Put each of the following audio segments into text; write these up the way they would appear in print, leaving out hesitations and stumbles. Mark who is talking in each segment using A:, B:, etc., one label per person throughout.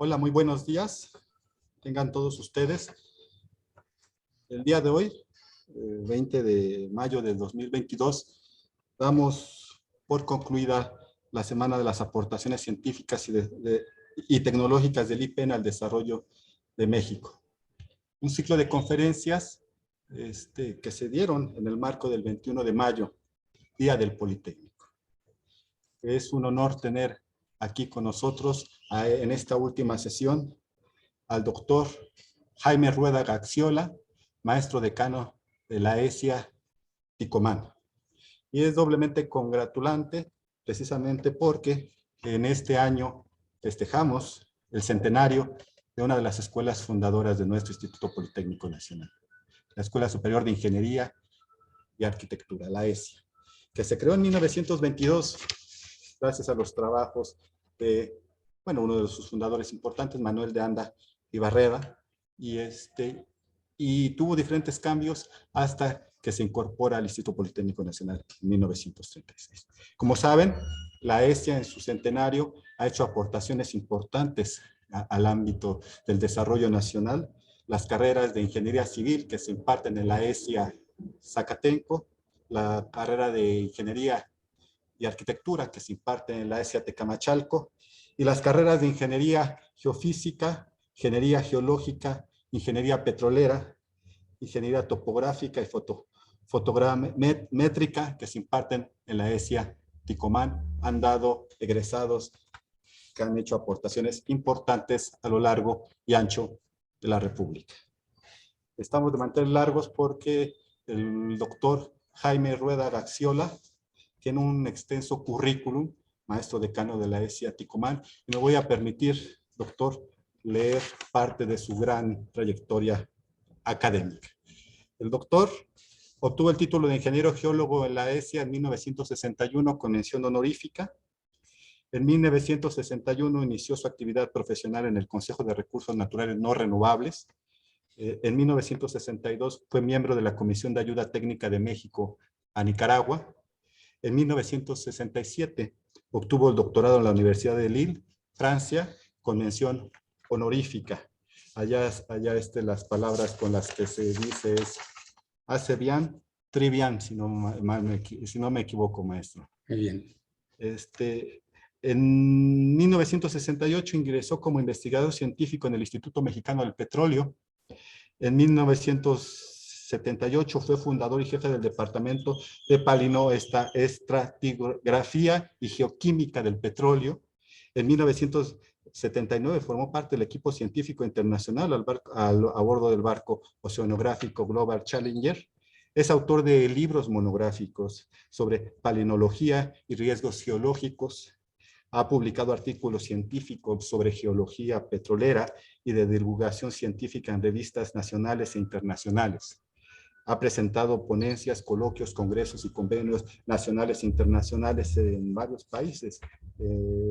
A: Hola, muy buenos días. Tengan todos ustedes. El día de hoy, 20 de mayo de 2022, damos por concluida la Semana de las Aportaciones Científicas y Tecnológicas del IPN al Desarrollo de México. Un ciclo de conferencias que se dieron en el marco del 21 de mayo, Día del Politécnico. Es un honor tener aquí con nosotros en esta última sesión al doctor Jaime Rueda Gaxiola, maestro decano de la ESIA Ticomán. Y es doblemente congratulante precisamente porque en este año festejamos el centenario de una de las escuelas fundadoras de nuestro Instituto Politécnico Nacional, la Escuela Superior de Ingeniería y Arquitectura, la ESIA, que se creó en 1922 gracias a los trabajos de, uno de sus fundadores importantes, Manuel de Anda y Barreda, y tuvo diferentes cambios hasta que se incorpora al Instituto Politécnico Nacional en 1936. Como saben, la ESIA en su centenario ha hecho aportaciones importantes al ámbito del desarrollo nacional. Las carreras de ingeniería civil que se imparten en la ESIA Zacatenco, la carrera de ingeniería y arquitectura que se imparte en la ESIA Tecamachalco, y las carreras de ingeniería geofísica, ingeniería geológica, ingeniería petrolera, ingeniería topográfica y fotogramétrica que se imparten en la ESIA Ticomán. Han dado egresados que han hecho aportaciones importantes a lo largo y ancho de la República. Estamos de mantener largos porque el doctor Jaime Rueda Gaxiola tiene un extenso currículum, maestro decano de la ESIA Ticomán, y me voy a permitir, doctor, leer parte de su gran trayectoria académica. El doctor obtuvo el título de ingeniero geólogo en la ESIA en 1961 con mención honorífica. En 1961 inició su actividad profesional en el Consejo de Recursos Naturales No Renovables. En 1962 fue miembro de la Comisión de Ayuda Técnica de México a Nicaragua. En 1967 obtuvo el doctorado en la Universidad de Lille, Francia, con mención honorífica. Allá las palabras con las que se dice es hace bien, très bien, si no me equivoco, maestro.
B: Muy bien.
A: En 1968 ingresó como investigador científico en el Instituto Mexicano del Petróleo. En 1978 fue fundador y jefe del Departamento de Palinoestratigrafía y Geoquímica del Petróleo. En 1979 formó parte del equipo científico internacional a bordo del barco oceanográfico Global Challenger. Es autor de libros monográficos sobre palinología y riesgos geológicos. Ha publicado artículos científicos sobre geología petrolera y de divulgación científica en revistas nacionales e internacionales. Ha presentado ponencias, coloquios, congresos y convenios nacionales e internacionales en varios países.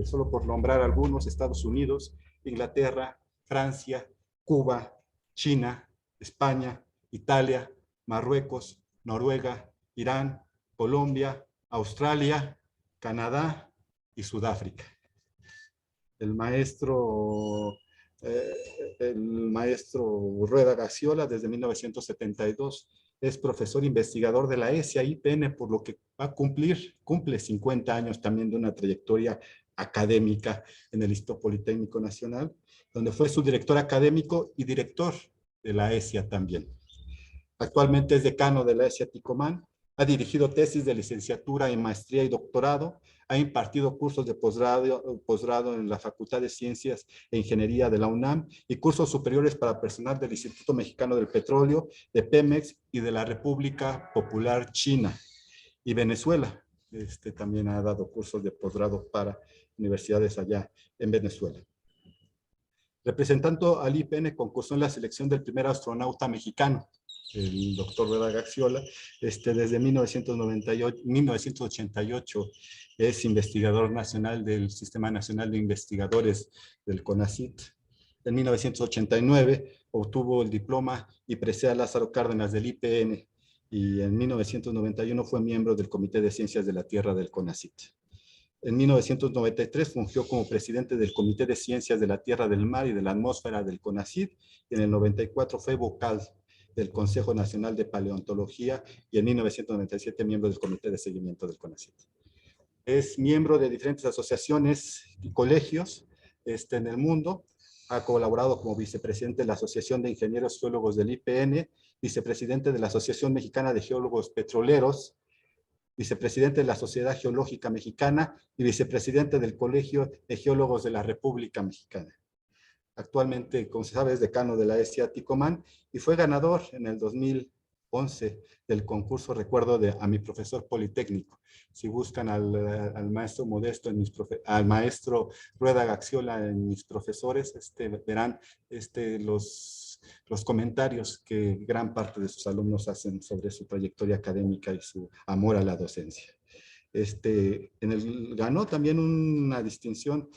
A: Solo por nombrar algunos: Estados Unidos, Inglaterra, Francia, Cuba, China, España, Italia, Marruecos, Noruega, Irán, Colombia, Australia, Canadá y Sudáfrica. El maestro Rueda Gaxiola, desde 1972, es profesor investigador de la ESIA IPN, por lo que cumple 50 años también de una trayectoria académica en el Instituto Politécnico Nacional, donde fue su director académico y director de la ESIA también. Actualmente es decano de la ESIA Ticomán. Ha dirigido tesis de licenciatura en maestría y doctorado. Ha impartido cursos de posgrado en la Facultad de Ciencias e Ingeniería de la UNAM y cursos superiores para personal del Instituto Mexicano del Petróleo, de Pemex y de la República Popular China y Venezuela. También ha dado cursos de posgrado para universidades allá en Venezuela. Representando al IPN, concursó en la selección del primer astronauta mexicano, el doctor Rueda Gaxiola. Desde 1988 es investigador nacional del Sistema Nacional de Investigadores del CONACYT. En 1989 obtuvo el diploma y presea Lázaro Cárdenas del IPN, y en 1991 fue miembro del Comité de Ciencias de la Tierra del CONACYT. En 1993 fungió como presidente del Comité de Ciencias de la Tierra, del Mar y de la Atmósfera del CONACYT, y en el 94 fue vocal del Consejo Nacional de Paleontología y en 1997 miembro del Comité de Seguimiento del CONACYT. Es miembro de diferentes asociaciones y colegios en el mundo. Ha colaborado como vicepresidente de la Asociación de Ingenieros Geólogos del IPN, vicepresidente de la Asociación Mexicana de Geólogos Petroleros, vicepresidente de la Sociedad Geológica Mexicana y vicepresidente del Colegio de Geólogos de la República Mexicana. Actualmente, como se sabe, es decano de la ESIA Ticomán y fue ganador en el 2011 del concurso, recuerdo, a mi profesor politécnico. Si buscan al maestro Modesto, al maestro Rueda Gaxiola en mis profesores, verán los comentarios que gran parte de sus alumnos hacen sobre su trayectoria académica y su amor a la docencia. Ganó también una distinción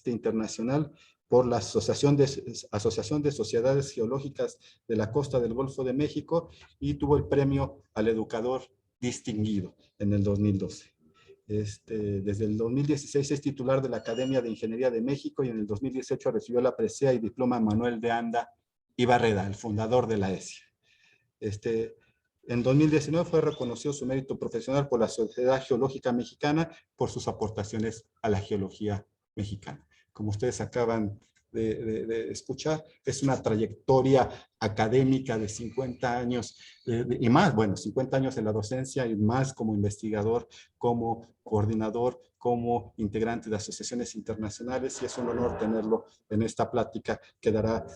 A: internacional por la Asociación de Sociedades Geológicas de la Costa del Golfo de México y tuvo el premio al educador distinguido en el 2012. Desde el 2016 es titular de la Academia de Ingeniería de México y en el 2018 recibió la presea y diploma Manuel de Anda y Barreda, el fundador de la ESIA. En 2019 fue reconocido su mérito profesional por la Sociedad Geológica Mexicana por sus aportaciones a la geología mexicana. Como ustedes acaban de escuchar, es una trayectoria académica de 50 años y más, 50 años en la docencia y más como investigador, como coordinador, como integrante de asociaciones internacionales, y es un honor tenerlo en esta plática que dará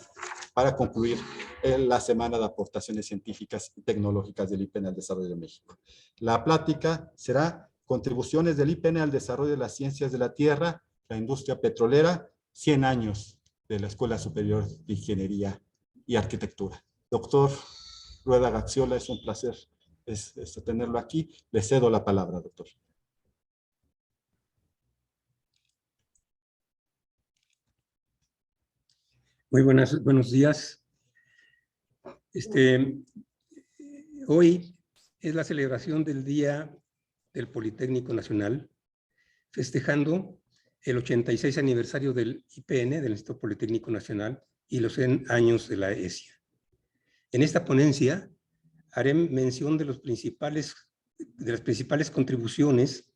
A: para concluir la Semana de Aportaciones Científicas y Tecnológicas del IPN al Desarrollo de México. La plática será Contribuciones del IPN al Desarrollo de las Ciencias de la Tierra, la Industria Petrolera, 100 años de la Escuela Superior de Ingeniería y Arquitectura. Doctor Rueda Gaxiola, es un placer tenerlo aquí. Le cedo la palabra, doctor.
B: Muy buenos días. Hoy es la celebración del Día del Politécnico Nacional, festejando el 86 aniversario del IPN, del Instituto Politécnico Nacional, y los 100 años de la ESIA. En esta ponencia haré mención de las principales contribuciones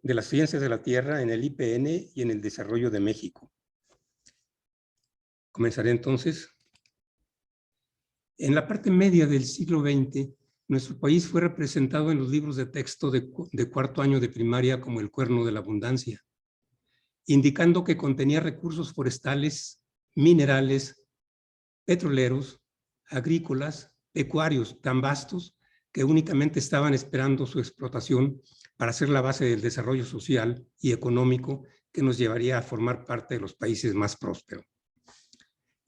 B: de las ciencias de la Tierra en el IPN y en el desarrollo de México. Comenzaré entonces. En la parte media del siglo XX, nuestro país fue representado en los libros de texto de cuarto año de primaria como el cuerno de la abundancia, indicando que contenía recursos forestales, minerales, petroleros, agrícolas, pecuarios tan vastos que únicamente estaban esperando su explotación para ser la base del desarrollo social y económico que nos llevaría a formar parte de los países más prósperos.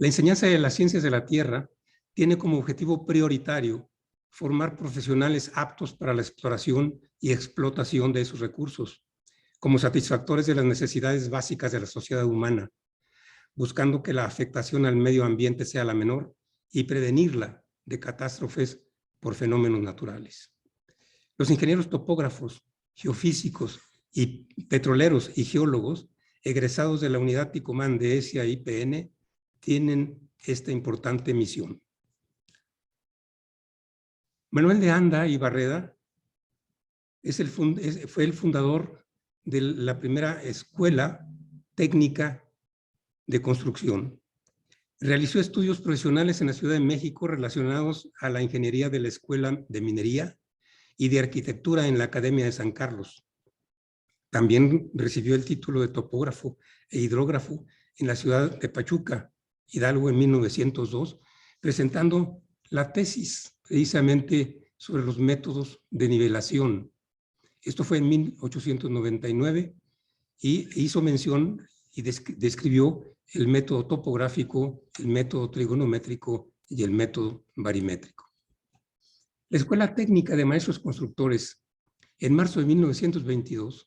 B: La enseñanza de las ciencias de la Tierra tiene como objetivo prioritario formar profesionales aptos para la exploración y explotación de esos recursos, como satisfactores de las necesidades básicas de la sociedad humana, buscando que la afectación al medio ambiente sea la menor y prevenirla de catástrofes por fenómenos naturales. Los ingenieros topógrafos, geofísicos y petroleros y geólogos egresados de la unidad Ticomán de ESIA IPN tienen esta importante misión. Manuel de Anda y Barreda fue el fundador de la primera escuela técnica de construcción. Realizó estudios profesionales en la Ciudad de México relacionados a la ingeniería de la Escuela de Minería y de Arquitectura en la Academia de San Carlos. También recibió el título de topógrafo e hidrógrafo en la ciudad de Pachuca, Hidalgo, en 1902, presentando la tesis precisamente sobre los métodos de nivelación. Esto fue en 1899 y hizo mención y describió el método topográfico, el método trigonométrico y el método barimétrico. La Escuela Técnica de Maestros Constructores, en marzo de 1922,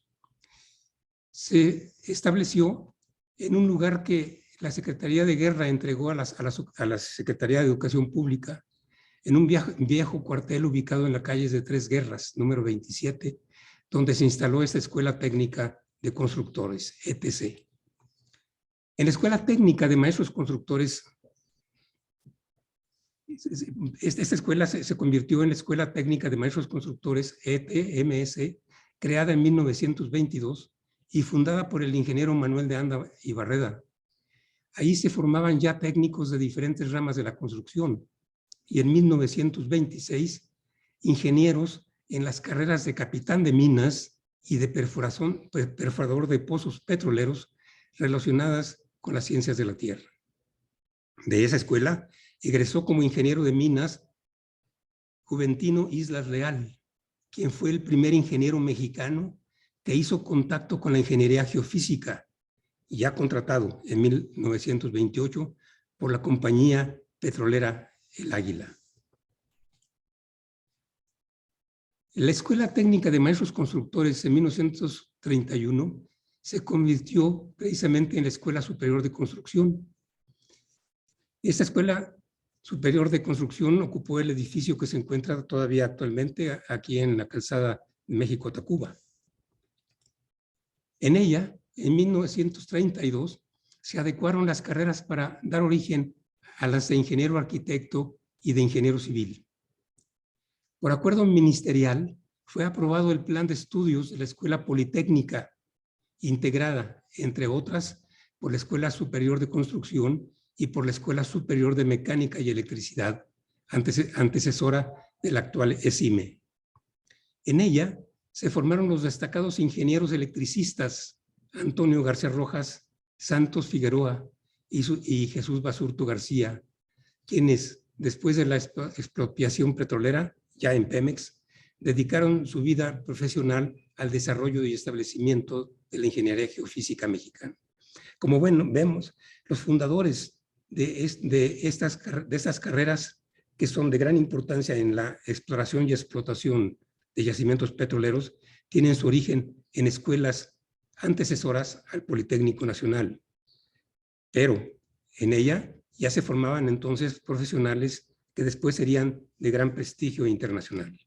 B: se estableció en un lugar que la Secretaría de Guerra entregó a la Secretaría de Educación Pública, en un viejo cuartel ubicado en la calle de Tres Guerras, número 27, donde se instaló esta Escuela Técnica de Constructores, ETC. En la Escuela Técnica de Maestros Constructores, esta escuela se convirtió en la Escuela Técnica de Maestros Constructores, ETMS, creada en 1922 y fundada por el ingeniero Manuel de Anda y Barreda. Ahí se formaban ya técnicos de diferentes ramas de la construcción y en 1926 ingenieros en las carreras de capitán de minas y de perforador de pozos petroleros relacionadas con las ciencias de la tierra. De esa escuela egresó como ingeniero de minas Juventino Islas Leal, quien fue el primer ingeniero mexicano que hizo contacto con la ingeniería geofísica, ya contratado en 1928 por la compañía petrolera El Águila. La Escuela Técnica de Maestros Constructores en 1931 se convirtió precisamente en la Escuela Superior de Construcción. Esta Escuela Superior de Construcción ocupó el edificio que se encuentra todavía actualmente aquí en la calzada México-Tacuba. En ella, en 1932, se adecuaron las carreras para dar origen a las de ingeniero arquitecto y de ingeniero civil. Por acuerdo ministerial, fue aprobado el plan de estudios de la Escuela Politécnica, integrada, entre otras, por la Escuela Superior de Construcción y por la Escuela Superior de Mecánica y Electricidad, antecesora del actual ESIME. En ella se formaron los destacados ingenieros electricistas Antonio García Rojas, Santos Figueroa y Jesús Basurto García, quienes, después de la expropiación petrolera, ya en Pemex, dedicaron su vida profesional al desarrollo y establecimiento de la ingeniería geofísica mexicana. Como vemos, los fundadores de estas carreras, que son de gran importancia en la exploración y explotación de yacimientos petroleros, tienen su origen en escuelas antecesoras al Politécnico Nacional. Pero en ella ya se formaban entonces profesionales que después serían de gran prestigio internacional.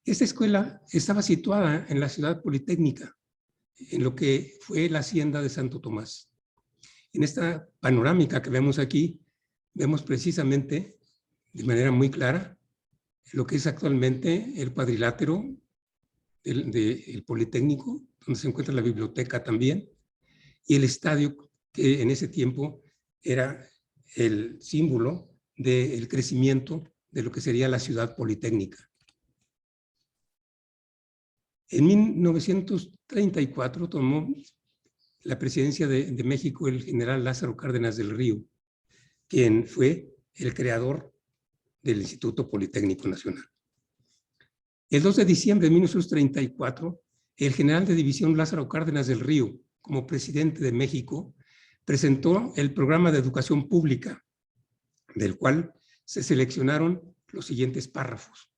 B: Esta escuela estaba situada en la ciudad politécnica, en lo que fue la hacienda de Santo Tomás. En esta panorámica que vemos aquí, vemos precisamente de manera muy clara lo que es actualmente el cuadrilátero del Politécnico, donde se encuentra la biblioteca también, y el estadio que en ese tiempo era el símbolo del crecimiento de lo que sería la ciudad politécnica. En 1934 tomó la presidencia de México el general Lázaro Cárdenas del Río, quien fue el creador del Instituto Politécnico Nacional. El 2 de diciembre de 1934, el general de división Lázaro Cárdenas del Río, como presidente de México, presentó el programa de educación pública, del cual se seleccionaron los siguientes párrafos.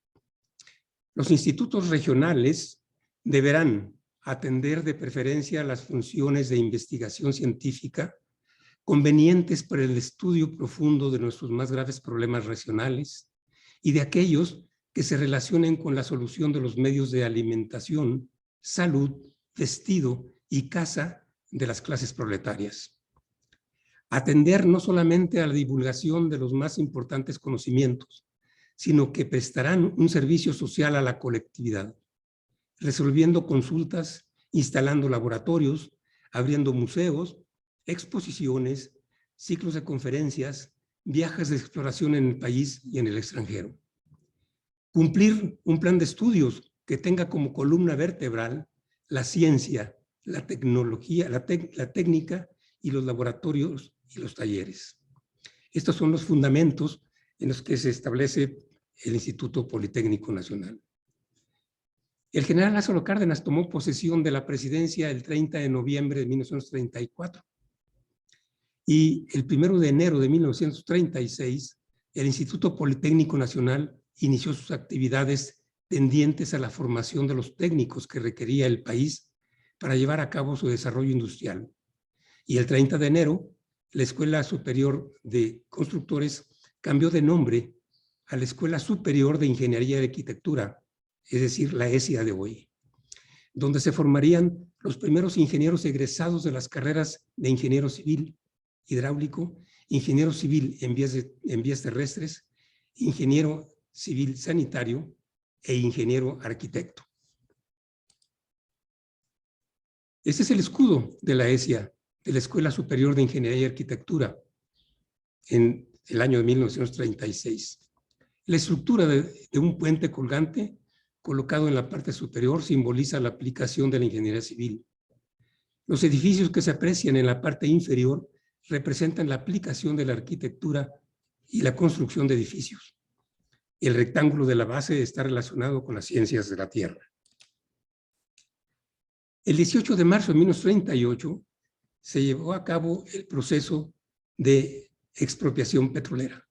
B: Los institutos regionales deberán atender de preferencia las funciones de investigación científica convenientes para el estudio profundo de nuestros más graves problemas regionales y de aquellos que se relacionen con la solución de los medios de alimentación, salud, vestido y casa de las clases proletarias. Atender no solamente a la divulgación de los más importantes conocimientos, sino que prestarán un servicio social a la colectividad, resolviendo consultas, instalando laboratorios, abriendo museos, exposiciones, ciclos de conferencias, viajes de exploración en el país y en el extranjero. Cumplir un plan de estudios que tenga como columna vertebral la ciencia, la tecnología, la técnica y los laboratorios y los talleres. Estos son los fundamentos en los que se establece el Instituto Politécnico Nacional. El general Lázaro Cárdenas tomó posesión de la presidencia el 30 de noviembre de 1934 y el 1 de enero de 1936 el Instituto Politécnico Nacional inició sus actividades tendientes a la formación de los técnicos que requería el país para llevar a cabo su desarrollo industrial. Y el 30 de enero, la Escuela Superior de Constructores cambió de nombre a la Escuela Superior de Ingeniería y Arquitectura, es decir, la ESIA de hoy, donde se formarían los primeros ingenieros egresados de las carreras de ingeniero civil, hidráulico, ingeniero civil en vías terrestres, ingeniero civil sanitario e ingeniero arquitecto. Este es el escudo de la ESIA, de la Escuela Superior de Ingeniería y Arquitectura, en el año de 1936. La estructura de un puente colgante colocado en la parte superior simboliza la aplicación de la ingeniería civil. Los edificios que se aprecian en la parte inferior representan la aplicación de la arquitectura y la construcción de edificios. El rectángulo de la base está relacionado con las ciencias de la tierra. El 18 de marzo de 1938 se llevó a cabo el proceso de expropiación petrolera.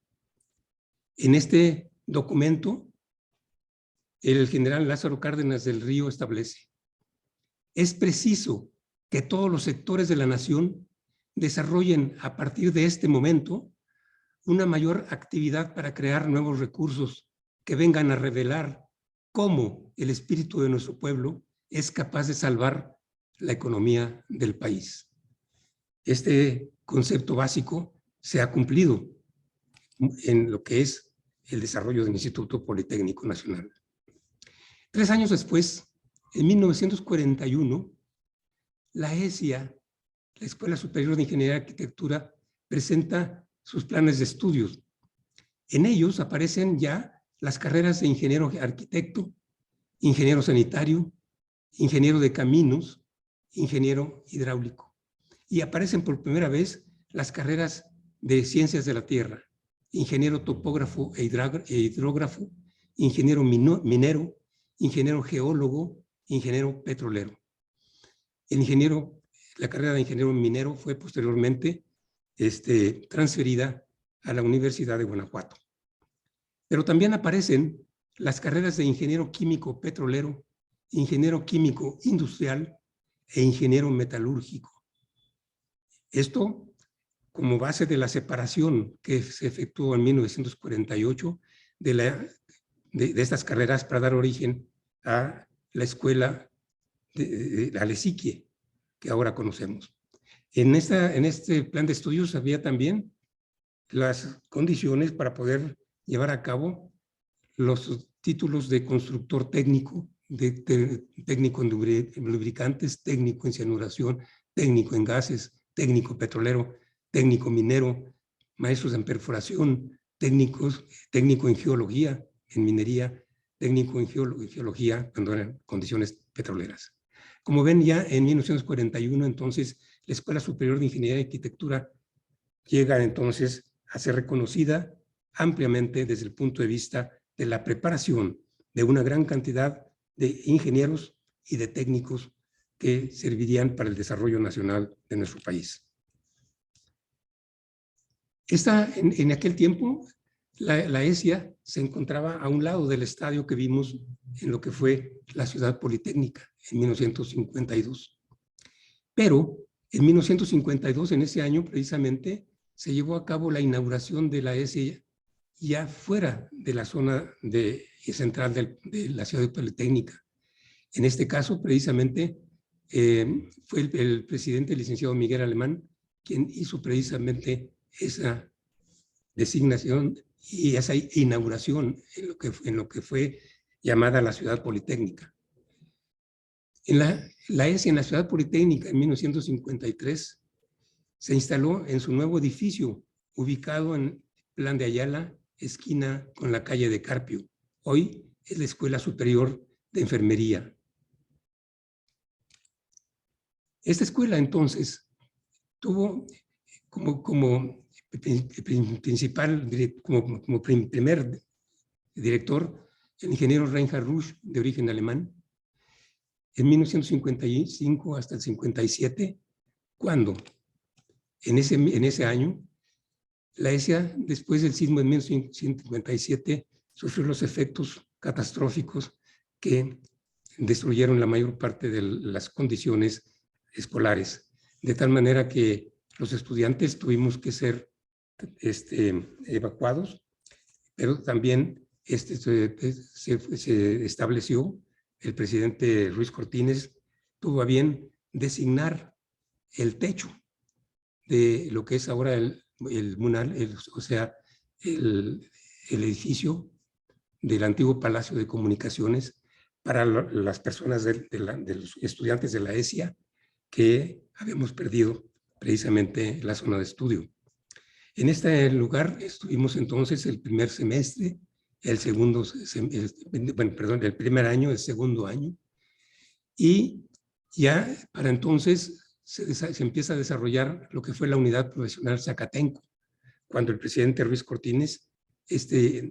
B: En este documento, el general Lázaro Cárdenas del Río establece: es preciso que todos los sectores de la nación desarrollen a partir de este momento una mayor actividad para crear nuevos recursos que vengan a revelar cómo el espíritu de nuestro pueblo es capaz de salvar la economía del país. Este concepto básico se ha cumplido en lo que es el desarrollo del Instituto Politécnico Nacional. 3 años después, en 1941, la ESIA, la Escuela Superior de Ingeniería y Arquitectura, presenta sus planes de estudios. En ellos aparecen ya las carreras de ingeniero arquitecto, ingeniero sanitario, ingeniero de caminos, ingeniero hidráulico. Y aparecen por primera vez las carreras de ciencias de la tierra, ingeniero topógrafo e hidrógrafo, ingeniero minero, ingeniero geólogo, ingeniero petrolero. La carrera de ingeniero minero fue posteriormente transferida a la Universidad de Guanajuato. Pero también aparecen las carreras de ingeniero químico petrolero, ingeniero químico industrial e ingeniero metalúrgico. Esto como base de la separación que se efectuó en 1948 de estas carreras para dar origen a la escuela de la Lesiquie, que ahora conocemos. En este plan de estudios había también las condiciones para poder llevar a cabo los títulos de constructor técnico, técnico en lubricantes, técnico en cianuración, técnico en gases, técnico petrolero, técnico minero, maestros en perforación, técnico en geología, en minería, técnico en geología cuando eran condiciones petroleras. Como ven, ya en 1941, entonces, la Escuela Superior de Ingeniería y Arquitectura llega entonces a ser reconocida ampliamente desde el punto de vista de la preparación de una gran cantidad de ingenieros y de técnicos que servirían para el desarrollo nacional de nuestro país. En aquel tiempo, la ESIA se encontraba a un lado del estadio que vimos en lo que fue la Ciudad Politécnica en 1952. Pero en 1952, en ese año precisamente, se llevó a cabo la inauguración de la ESIA ya fuera de la zona central de la Ciudad Politécnica. En este caso, precisamente, fue el presidente, el licenciado Miguel Alemán, quien hizo precisamente esa designación y esa inauguración en lo que fue llamada la Ciudad Politécnica. En la ESIA, en la Ciudad Politécnica, en 1953, se instaló en su nuevo edificio, ubicado en Plan de Ayala, esquina con la calle de Carpio. Hoy es la Escuela Superior de Enfermería. Esta escuela, entonces, tuvo como primer director el ingeniero Reinhard Rusch, de origen alemán, en 1955 hasta el 57, cuando en ese año la ESIA, después del sismo de 1957, sufrió los efectos catastróficos que destruyeron la mayor parte de las condiciones escolares, de tal manera que los estudiantes tuvimos que ser evacuados, pero también se estableció, el presidente Ruiz Cortines tuvo a bien designar el techo de lo que es ahora el MUNAL, o sea, el edificio del antiguo Palacio de Comunicaciones para las personas de los estudiantes de la ESIA que habíamos perdido precisamente la zona de estudio. En este lugar estuvimos entonces el primer semestre, el primer año, el segundo año, y ya para entonces se empieza a desarrollar lo que fue la unidad profesional Zacatenco, cuando el presidente Ruiz Cortines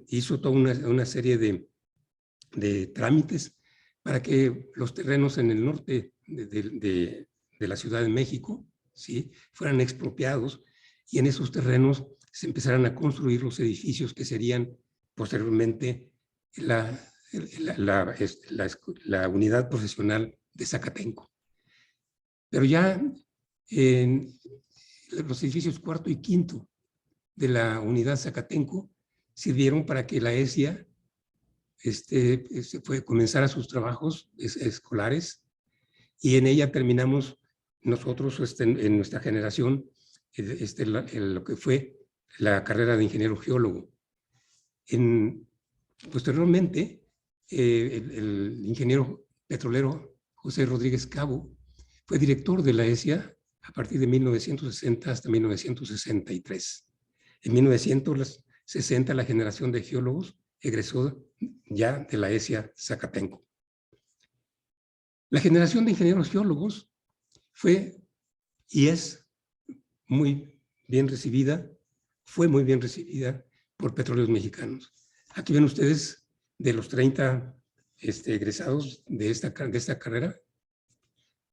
B: hizo toda una serie de trámites para que los terrenos en el norte de la Ciudad de México, ¿sí?, fueran expropiados y en esos terrenos se empezaran a construir los edificios que serían posteriormente la unidad profesional de Zacatenco. Pero ya en los edificios cuarto y quinto de la unidad Zacatenco sirvieron para que la ESIA comenzara sus trabajos escolares, y en ella terminamos nosotros en nuestra generación lo que fue la carrera de ingeniero geólogo. Posteriormente, el ingeniero petrolero José Rodríguez Cabo fue director de la ESIA a partir de 1960 hasta 1963. En 1960 la generación de geólogos egresó ya de la ESIA Zacatenco. La generación de ingenieros geólogos fue y es muy bien recibida, fue muy bien recibida por Petróleos Mexicanos. Aquí ven ustedes de los 30 egresados de esta carrera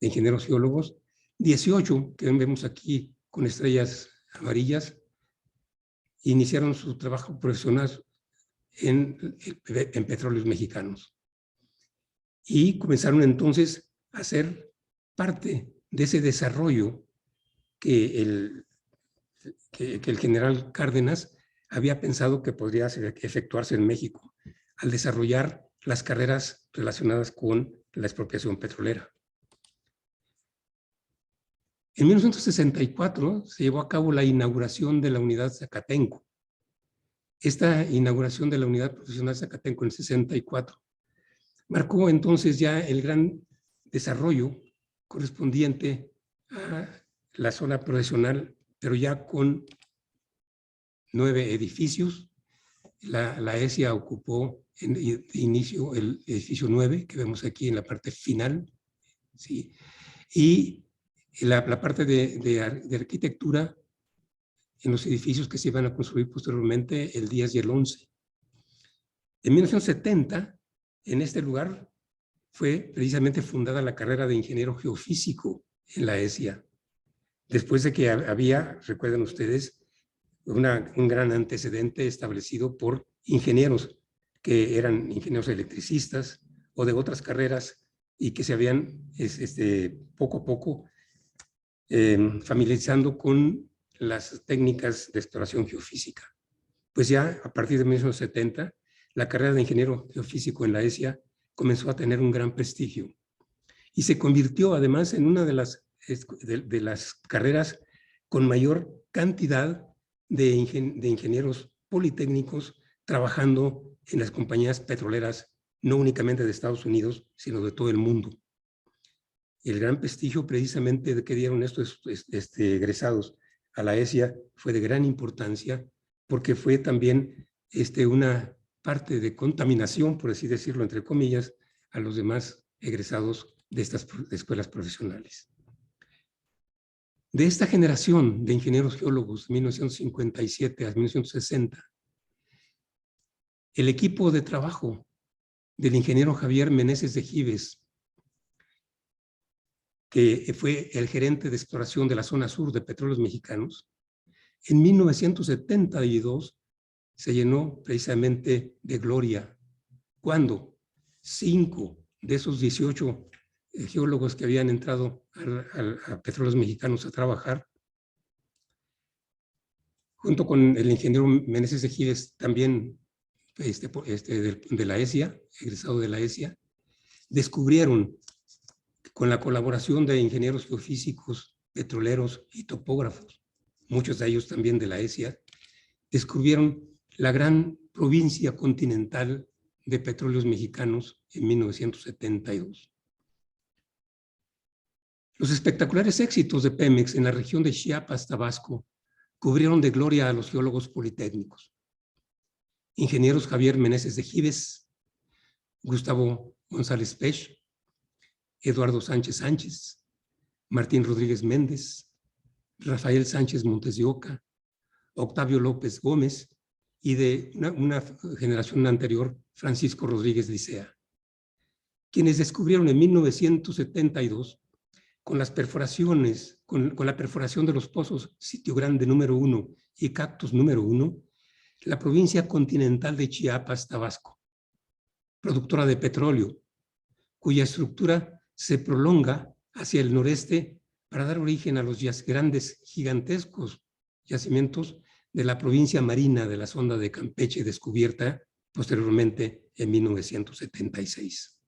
B: de ingenieros geólogos, 18 que vemos aquí con estrellas amarillas iniciaron su trabajo profesional en Petróleos Mexicanos y comenzaron entonces a ser parte de ese desarrollo que el general Cárdenas había pensado que podría efectuarse en México al desarrollar las carreras relacionadas con la expropiación petrolera. En 1964 se llevó a cabo la inauguración de la unidad Zacatenco. Esta inauguración de la unidad profesional Zacatenco en el 64 marcó entonces ya el gran desarrollo correspondiente a la zona profesional, pero ya con 9 edificios. La ESIA ocupó de inicio el edificio 9, que vemos aquí en la parte final, ¿sí? Y la parte de arquitectura en los edificios que se iban a construir posteriormente, el 10 y el 11. En 1970, en este lugar, fue precisamente fundada la carrera de ingeniero geofísico en la ESIA. Después de que había, recuerden ustedes, un gran antecedente establecido por ingenieros que eran ingenieros electricistas o de otras carreras y que se habían poco a poco familiarizando con las técnicas de exploración geofísica. Pues ya a partir de 1970, la carrera de ingeniero geofísico en la ESIA comenzó a tener un gran prestigio y se convirtió además en una de las carreras con mayor cantidad de ingenieros politécnicos trabajando en las compañías petroleras, no únicamente de Estados Unidos, sino de todo el mundo. El gran prestigio precisamente de que dieron estos egresados a la ESIA fue de gran importancia, porque fue también una parte de contaminación, por así decirlo, entre comillas, a los demás egresados de estas escuelas profesionales. De esta generación de ingenieros geólogos de 1957 a 1960, el equipo de trabajo del ingeniero Javier Meneses de Gives, que fue el gerente de exploración de la zona sur de Petróleos Mexicanos, en 1972 se llenó precisamente de gloria, cuando 5 de esos 18 geólogos que habían entrado a Petróleos Mexicanos a trabajar, junto con el ingeniero Meneses de Gives, también de la ESIA, egresado de la ESIA, descubrieron, con la colaboración de ingenieros geofísicos, petroleros y topógrafos, muchos de ellos también de la ESIA, descubrieron la gran provincia continental de petróleos mexicanos en 1972. Los espectaculares éxitos de Pemex en la región de Chiapas, Tabasco, cubrieron de gloria a los geólogos politécnicos. Ingenieros Javier Meneses de Gives, Gustavo González Pech, Eduardo Sánchez Sánchez, Martín Rodríguez Méndez, Rafael Sánchez Montes de Oca, Octavio López Gómez y de una generación anterior, Francisco Rodríguez Licea, quienes descubrieron en 1972 con las perforaciones, con la perforación de los pozos Sitio Grande número 1 y Cactus número 1, la provincia continental de Chiapas, Tabasco, productora de petróleo, cuya estructura se prolonga hacia el noreste para dar origen a los grandes, gigantescos yacimientos de la provincia marina de la sonda de Campeche, descubierta posteriormente en 1976.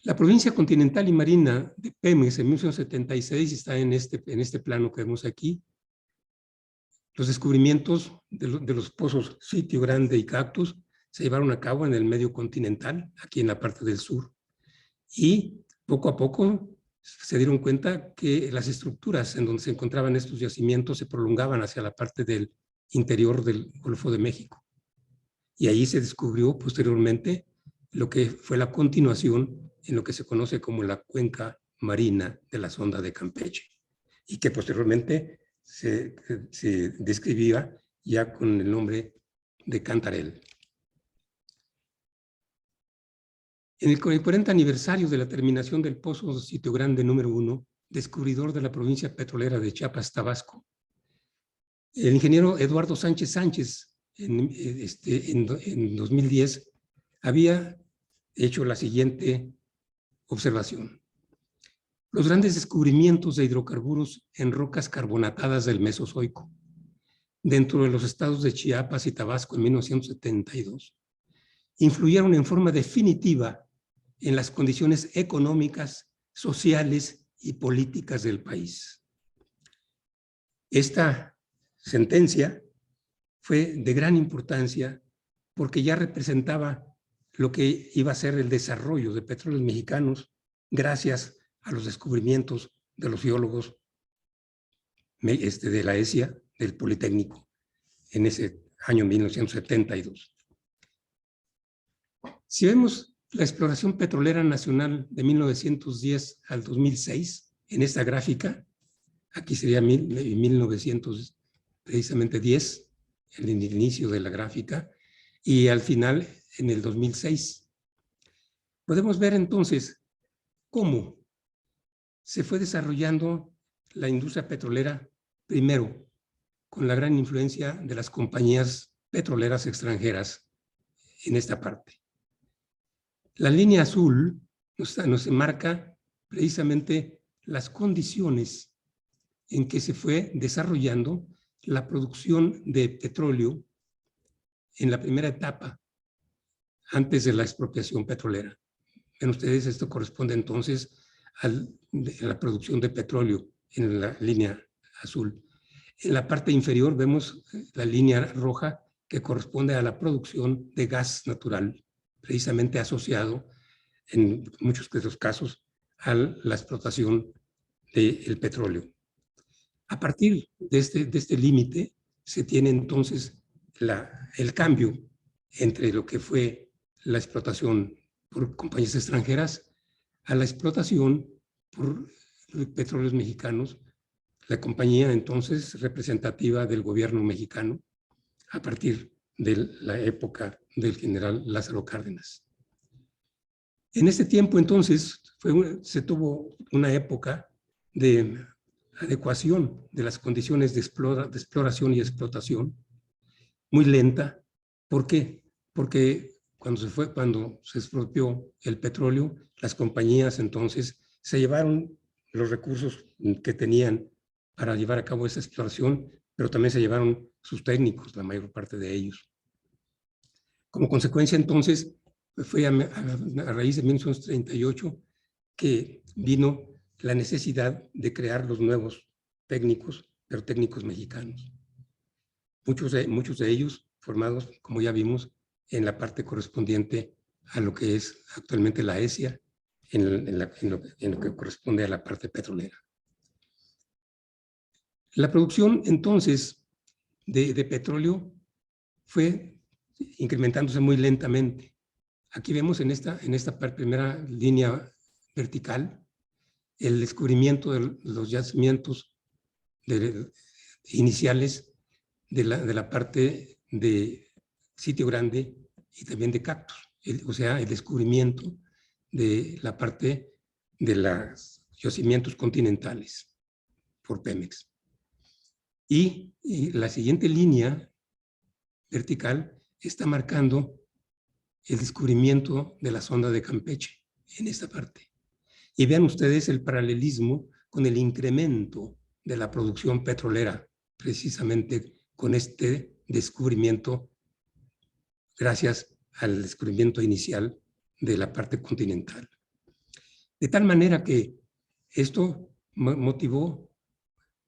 B: La provincia continental y marina de Pemex en 1976 está en este plano que vemos aquí. Los descubrimientos de los pozos Sitio Grande y Cactus se llevaron a cabo en el medio continental, aquí en la parte del sur. Y poco a poco se dieron cuenta que las estructuras en donde se encontraban estos yacimientos se prolongaban hacia la parte del interior del Golfo de México. Y ahí se descubrió posteriormente lo que fue la continuación en lo que se conoce como la cuenca marina de la sonda de Campeche, y que posteriormente se describía ya con el nombre de Cantarell. En el 40 aniversario de la terminación del pozo Sitio Grande número 1, descubridor de la provincia petrolera de Chiapas, Tabasco, el ingeniero Eduardo Sánchez Sánchez, en 2010, había hecho la siguiente observación. Los grandes descubrimientos de hidrocarburos en rocas carbonatadas del Mesozoico, dentro de los estados de Chiapas y Tabasco en 1972, influyeron en forma definitiva en las condiciones económicas, sociales y políticas del país. Esta sentencia fue de gran importancia porque ya representaba lo que iba a ser el desarrollo de petróleos mexicanos gracias a los descubrimientos de los geólogos de la ESIA, del Politécnico, en ese año 1972. Si vemos la exploración petrolera nacional de 1910 al 2006, en esta gráfica, aquí sería 1910, el inicio de la gráfica, y al final en el 2006. Podemos ver entonces cómo se fue desarrollando la industria petrolera, primero con la gran influencia de las compañías petroleras extranjeras en esta parte. La línea azul nos marca precisamente las condiciones en que se fue desarrollando la producción de petróleo en la primera etapa, antes de la expropiación petrolera. Ven ustedes, esto corresponde entonces a la producción de petróleo en la línea azul. En la parte inferior vemos la línea roja que corresponde a la producción de gas natural, precisamente asociado en muchos de los casos a la explotación del petróleo. A partir de este límite se tiene entonces el cambio entre lo que fue la explotación por compañías extranjeras a la explotación por petróleos mexicanos, la compañía entonces representativa del gobierno mexicano a partir de la época del general Lázaro Cárdenas. En este tiempo entonces se tuvo una época de adecuación de las condiciones de exploración y explotación muy lenta. ¿Por qué? Porque cuando se expropió el petróleo, las compañías entonces se llevaron los recursos que tenían para llevar a cabo esa exploración pero también se llevaron sus técnicos, la mayor parte de ellos. Como consecuencia, entonces, fue a raíz de 1938 que vino la necesidad de crear los nuevos técnicos, pero técnicos mexicanos. Muchos de ellos formados, como ya vimos, en la parte correspondiente a lo que es actualmente la ESIA, en lo que corresponde a la parte petrolera. La producción, entonces, de petróleo fue incrementándose muy lentamente. Aquí vemos en esta primera línea vertical el descubrimiento de los yacimientos iniciales de la parte de Sitio Grande y también de Cactus, o sea, el descubrimiento de la parte de los yacimientos continentales por Pemex. Y la siguiente línea vertical está marcando el descubrimiento de la sonda de Campeche en esta parte. Y vean ustedes el paralelismo con el incremento de la producción petrolera, precisamente con este descubrimiento, gracias al descubrimiento inicial de la parte continental. De tal manera que esto motivó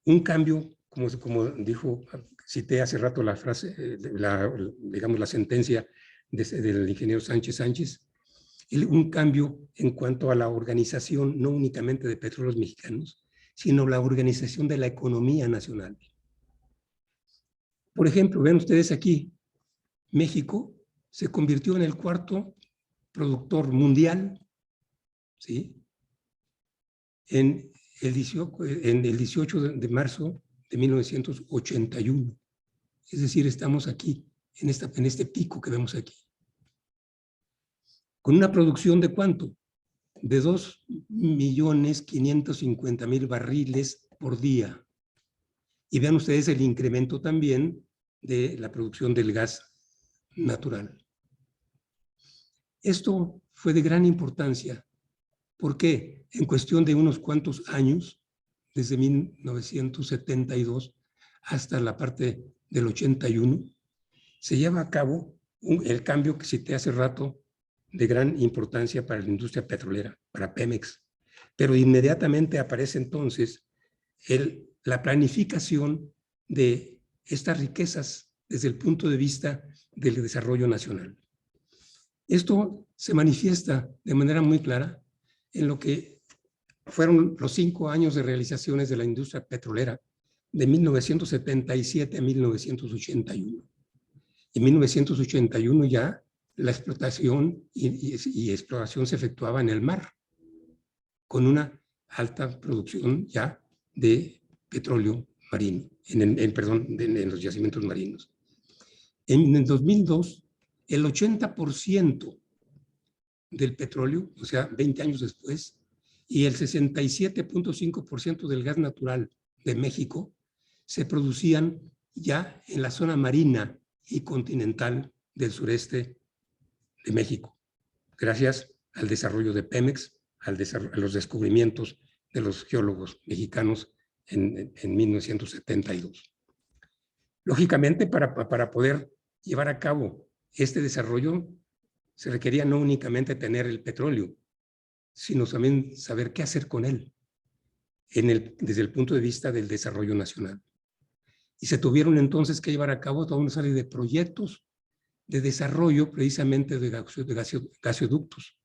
B: un cambio, como dijo, cité hace rato la frase, digamos la sentencia del ingeniero Sánchez, un cambio en cuanto a la organización, no únicamente de Petróleos Mexicanos, sino la organización de la economía nacional. Por ejemplo, vean ustedes aquí, México se convirtió en el cuarto productor mundial, ¿sí? En el 18 de marzo de 1981. Es decir, estamos aquí, en este pico que vemos aquí. Con una producción de ¿cuánto? De 2.550.000 barriles por día. Y vean ustedes el incremento también de la producción del gas natural. Esto fue de gran importancia. ¿Por qué? En cuestión de unos cuantos años, desde 1972 hasta la parte del 81, se lleva a cabo el cambio que cité hace rato de gran importancia para la industria petrolera, para Pemex. Pero inmediatamente aparece entonces la planificación de estas riquezas desde el punto de vista del desarrollo nacional. Esto se manifiesta de manera muy clara en lo que fueron los 5 años de realizaciones de la industria petrolera de 1977 a 1981. En 1981 ya la explotación y exploración se efectuaba en el mar, con una alta producción ya de petróleo marino, en los yacimientos marinos. En el 2002, el 80% del petróleo, o sea, 20 años después, y el 67.5% del gas natural de México se producían ya en la zona marina y continental del sureste de México, gracias al desarrollo de Pemex, a los descubrimientos de los geólogos mexicanos en 1972. Lógicamente, para poder llevar a cabo este desarrollo, se requería no únicamente tener el petróleo, sino también saber qué hacer con él desde el punto de vista del desarrollo nacional. Y se tuvieron entonces que llevar a cabo toda una serie de proyectos de desarrollo precisamente de gasoductos,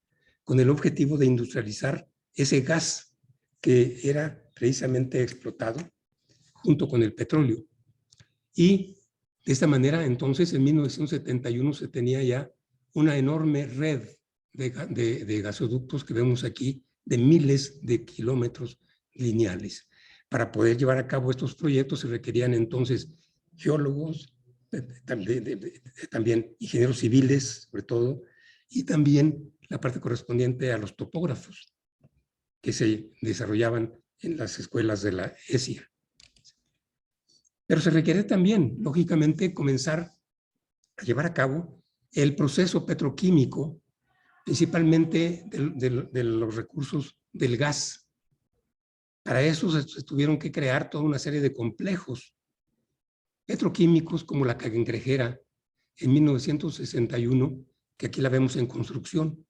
B: con el objetivo de industrializar ese gas que era precisamente explotado junto con el petróleo. Y de esta manera, entonces, en 1971 se tenía ya una enorme red de gasoductos que vemos aquí, de miles de kilómetros lineales. Para poder llevar a cabo estos proyectos se requerían entonces geólogos, también ingenieros civiles, sobre todo, y también la parte correspondiente a los topógrafos que se desarrollaban en las escuelas de la ESIA. Pero se requiere también, lógicamente, comenzar a llevar a cabo el proceso petroquímico, principalmente de los recursos del gas. Para eso se tuvieron que crear toda una serie de complejos petroquímicos como la Cangrejera en 1961, que aquí la vemos en construcción.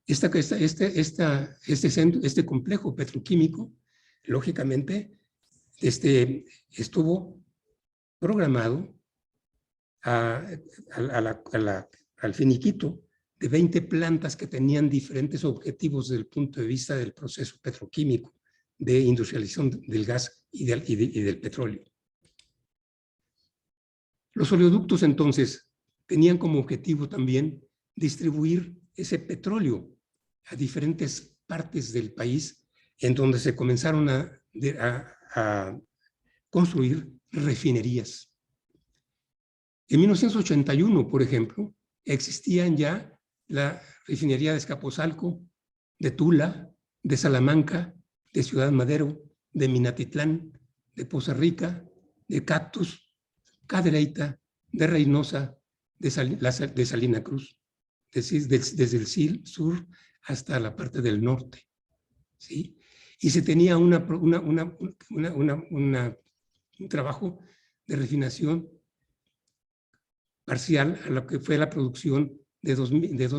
B: Este complejo petroquímico, lógicamente, estuvo programado al finiquito de 20 plantas que tenían diferentes objetivos desde el punto de vista del proceso petroquímico, de industrialización del gas y del petróleo. Los oleoductos, entonces, tenían como objetivo también distribuir ese petróleo a diferentes partes del país, en donde se comenzaron a construir refinerías. En 1981, por ejemplo, existían ya la refinería de Escaposalco, de Tula, de Salamanca, de Ciudad Madero, de Minatitlán, de Poza Rica, de Cactus, Cadereyta, de Reynosa, de Salina Cruz, desde el sur hasta la parte del norte, ¿sí? Y se tenía un trabajo de refinación parcial a lo que fue la producción de 2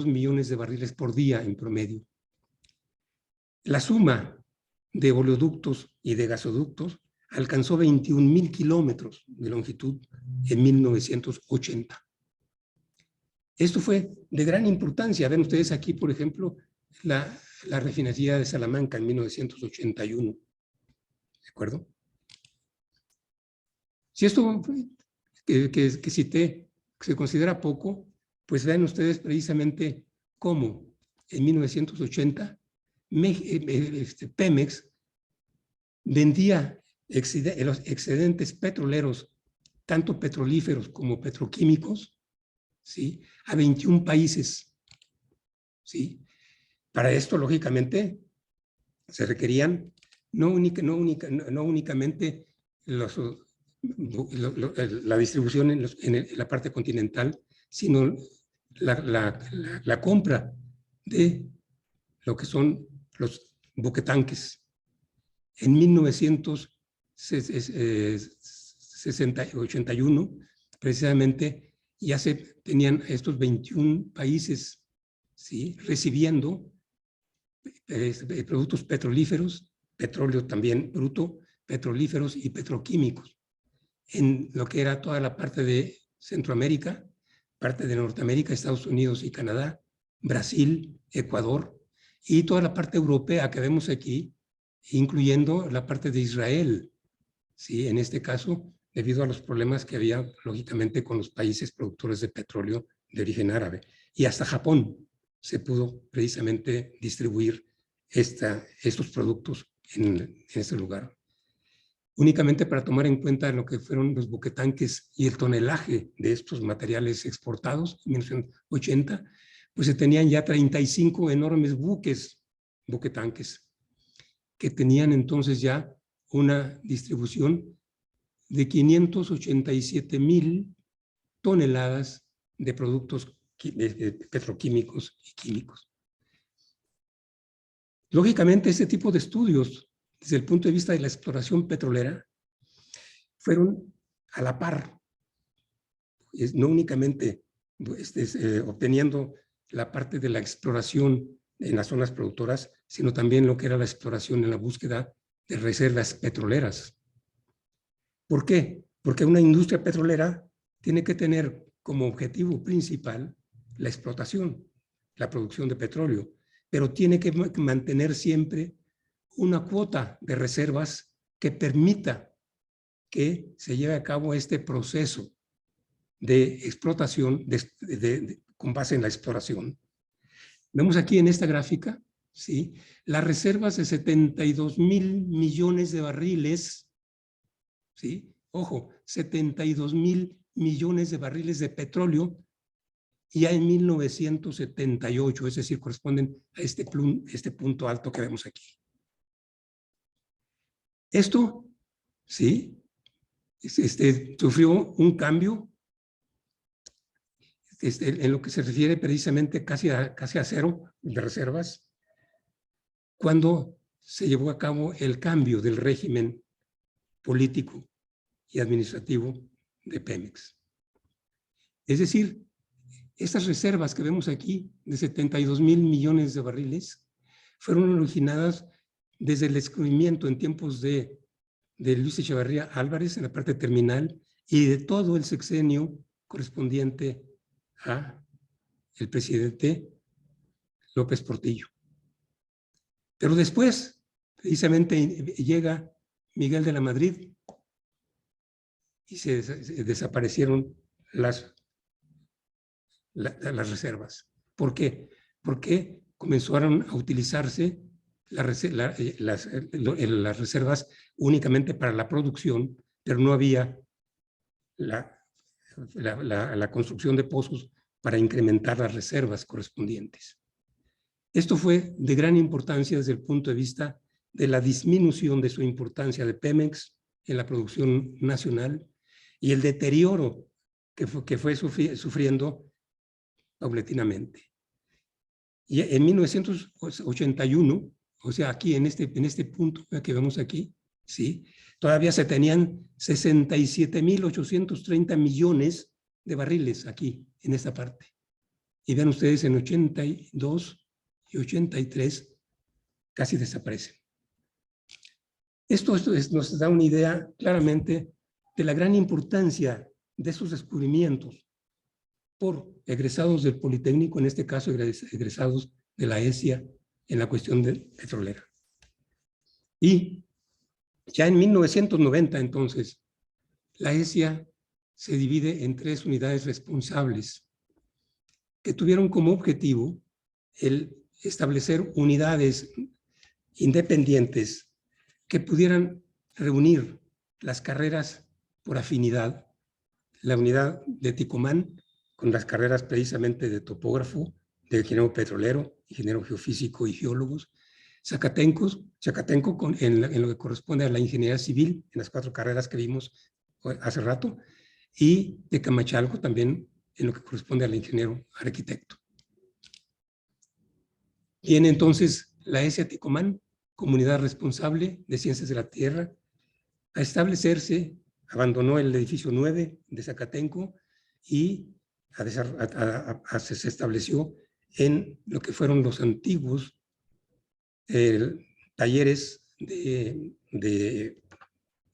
B: millones de barriles por día en promedio. La suma de oleoductos y de gasoductos alcanzó 21,000 kilómetros de longitud en 1980. Esto fue de gran importancia. Ven ustedes aquí, por ejemplo, la refinería de Salamanca en 1981. ¿De acuerdo? Si esto que cité se considera poco, pues vean ustedes precisamente cómo en 1980 Pemex vendía los excedentes petroleros, tanto petrolíferos como petroquímicos, ¿sí?, a 21 países. ¿Sí? Para esto, lógicamente, se requerían no únicamente la distribución en la parte continental, sino la compra de lo que son los buquetanques. En 1981, precisamente, ya se tenían estos 21 países, ¿sí?, recibiendo productos petrolíferos, petróleo también bruto, petrolíferos y petroquímicos, en lo que era toda la parte de Centroamérica, parte de Norteamérica, Estados Unidos y Canadá, Brasil, Ecuador, y toda la parte europea que vemos aquí, incluyendo la parte de Israel, ¿sí?, en este caso, debido a los problemas que había, lógicamente, con los países productores de petróleo de origen árabe. Y hasta Japón se pudo precisamente distribuir estos productos en este lugar. Únicamente para tomar en cuenta lo que fueron los buquetanques y el tonelaje de estos materiales exportados en 1980, pues se tenían ya 35 enormes buquetanques, que tenían entonces ya una distribución de 587,000 toneladas de productos petroquímicos y químicos. Lógicamente, este tipo de estudios, desde el punto de vista de la exploración petrolera, fueron a la par, no únicamente obteniendo la parte de la exploración en las zonas productoras, sino también lo que era la exploración en la búsqueda de reservas petroleras. ¿Por qué? Porque una industria petrolera tiene que tener como objetivo principal la explotación, la producción de petróleo, pero tiene que mantener siempre una cuota de reservas que permita que se lleve a cabo este proceso de explotación con base en la exploración. Vemos aquí en esta gráfica, ¿sí?, las reservas de 72,000 millones de barriles, ¿sí? Ojo, 72,000 millones de barriles de petróleo ya en 1978, es decir, corresponden a este punto alto que vemos aquí. Esto, ¿sí?, sufrió un cambio en lo que se refiere precisamente casi a cero de reservas, cuando se llevó a cabo el cambio del régimen político y administrativo de Pemex. Es decir, estas reservas que vemos aquí de 72,000 millones de barriles fueron originadas desde el descubrimiento en tiempos de Luis Echeverría Álvarez en la parte terminal y de todo el sexenio correspondiente a el presidente López Portillo. Pero después, precisamente, llega Miguel de la Madrid y se desaparecieron las reservas. ¿Por qué? Porque comenzaron a utilizarse las reservas únicamente para la producción, pero no había la construcción de pozos para incrementar las reservas correspondientes. Esto fue de gran importancia desde el punto de vista de la disminución de su importancia de Pemex en la producción nacional y el deterioro que fue sufriendo paulatinamente. Y en 1981, o sea, aquí en este punto que vemos aquí, ¿sí? Todavía se tenían 67,830 millones de barriles aquí, en esta parte. Y vean ustedes, en 82 y 83 casi desaparecen. Esto nos da una idea claramente de la gran importancia de esos descubrimientos por egresados del Politécnico, en este caso egresados de la ESIA en la cuestión petrolera. Y ya en 1990, entonces, la ESIA se divide en 3 unidades responsables que tuvieron como objetivo el establecer unidades independientes que pudieran reunir las carreras por afinidad, la unidad de Ticomán con las carreras precisamente de topógrafo, de ingeniero petrolero, ingeniero geofísico y geólogos, Zacatenco en lo que corresponde a la ingeniería civil, en las 4 carreras que vimos hace rato, y de Camachalco también en lo que corresponde al ingeniero arquitecto. Viene entonces la ESIA Ticomán, Comunidad Responsable de Ciencias de la Tierra, a establecerse, abandonó el edificio 9 de Zacatenco y se estableció en lo que fueron los antiguos talleres de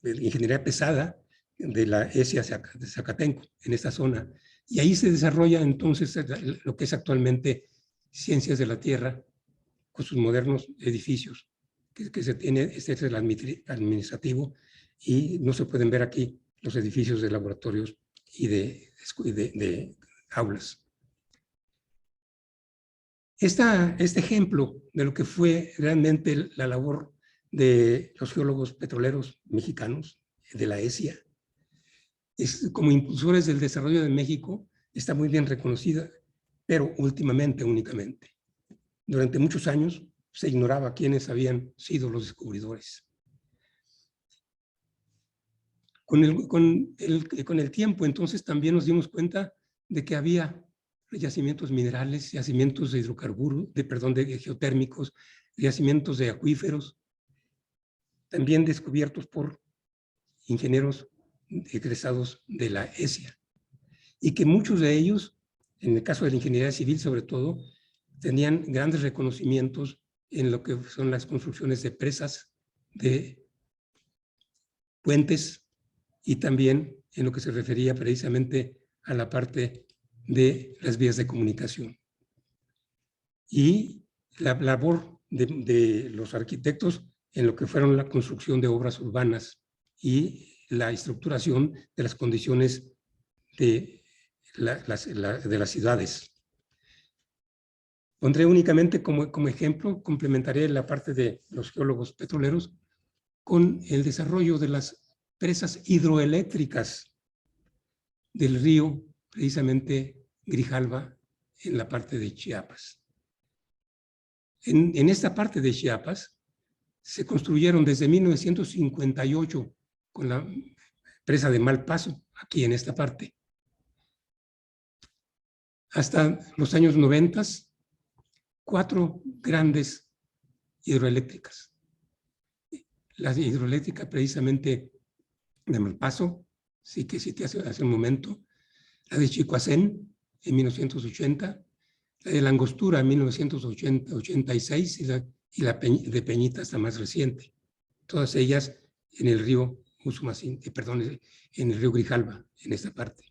B: ingeniería pesada de la ESIA de Zacatenco, en esta zona. Y ahí se desarrolla entonces lo que es actualmente Ciencias de la Tierra, con sus modernos edificios, que se tiene, este es el administrativo, y no se pueden ver aquí los edificios de laboratorios y de aulas. Este ejemplo de lo que fue realmente la labor de los geólogos petroleros mexicanos, de la ESIA, como impulsores del desarrollo de México, está muy bien reconocida, pero últimamente únicamente. Durante muchos años se ignoraba quiénes habían sido los descubridores. Con el tiempo, entonces, también nos dimos cuenta de que había yacimientos minerales, yacimientos de hidrocarburos, de geotérmicos, yacimientos de acuíferos, también descubiertos por ingenieros egresados de la ESIA, y que muchos de ellos, en el caso de la ingeniería civil sobre todo, tenían grandes reconocimientos en lo que son las construcciones de presas, de puentes, y también en lo que se refería precisamente a la parte de las vías de comunicación. Y la labor de los arquitectos en lo que fueron la construcción de obras urbanas y la estructuración de las condiciones de las ciudades. Pondré únicamente como ejemplo, complementaré la parte de los geólogos petroleros con el desarrollo de las presas hidroeléctricas del río, precisamente Grijalva, en la parte de Chiapas. En esta parte de Chiapas se construyeron desde 1958 con la presa de Malpaso, aquí en esta parte, hasta los años 90, 4 grandes hidroeléctricas. La hidroeléctrica precisamente de Malpaso, sí que cité hace un momento, la de Chicoacén en 1980, la de la Angostura en 1986 y la de Peñita hasta más reciente. Todas ellas en el río Usumacinta, perdón, en el río Grijalva, en esta parte.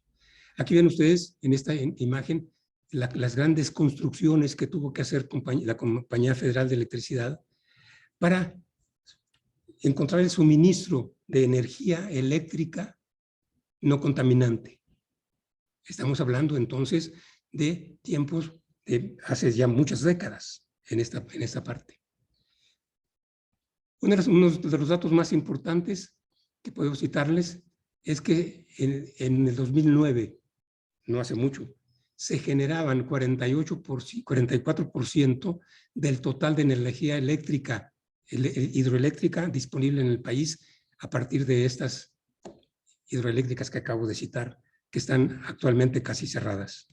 B: Aquí ven ustedes en esta imagen las grandes construcciones que tuvo que hacer la Compañía Federal de Electricidad para encontrar el suministro de energía eléctrica no contaminante. Estamos hablando entonces de tiempos de hace ya muchas décadas en esta parte. Uno de los datos más importantes que puedo citarles es que en el 2009, no hace mucho, se generaban 44% del total de energía eléctrica, hidroeléctrica disponible en el país a partir de estas hidroeléctricas que acabo de citar, que están actualmente casi cerradas.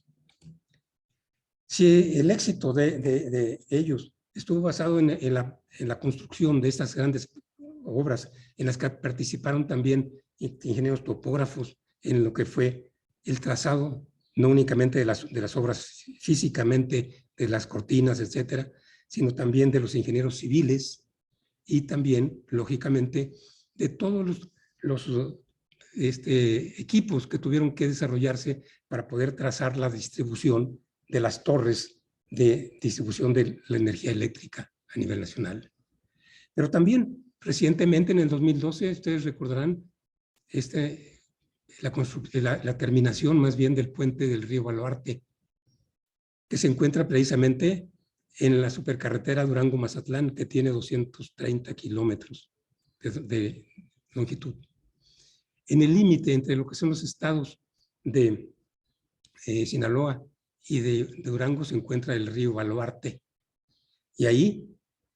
B: Si el éxito de ellos estuvo basado en la construcción de estas grandes obras en las que participaron también ingenieros topógrafos en lo que fue el trazado, no únicamente de las obras físicamente, de las cortinas, etcétera, sino también de los ingenieros civiles y también, lógicamente, de todos los equipos que tuvieron que desarrollarse para poder trazar la distribución de las torres de distribución de la energía eléctrica a nivel nacional. Pero también, recientemente, en el 2012, ustedes recordarán la terminación más bien del puente del río Baluarte, que se encuentra precisamente en la supercarretera Durango-Mazatlán, que tiene 230 kilómetros de longitud. En el límite entre lo que son los estados de Sinaloa y de Durango se encuentra el río Baluarte. Y ahí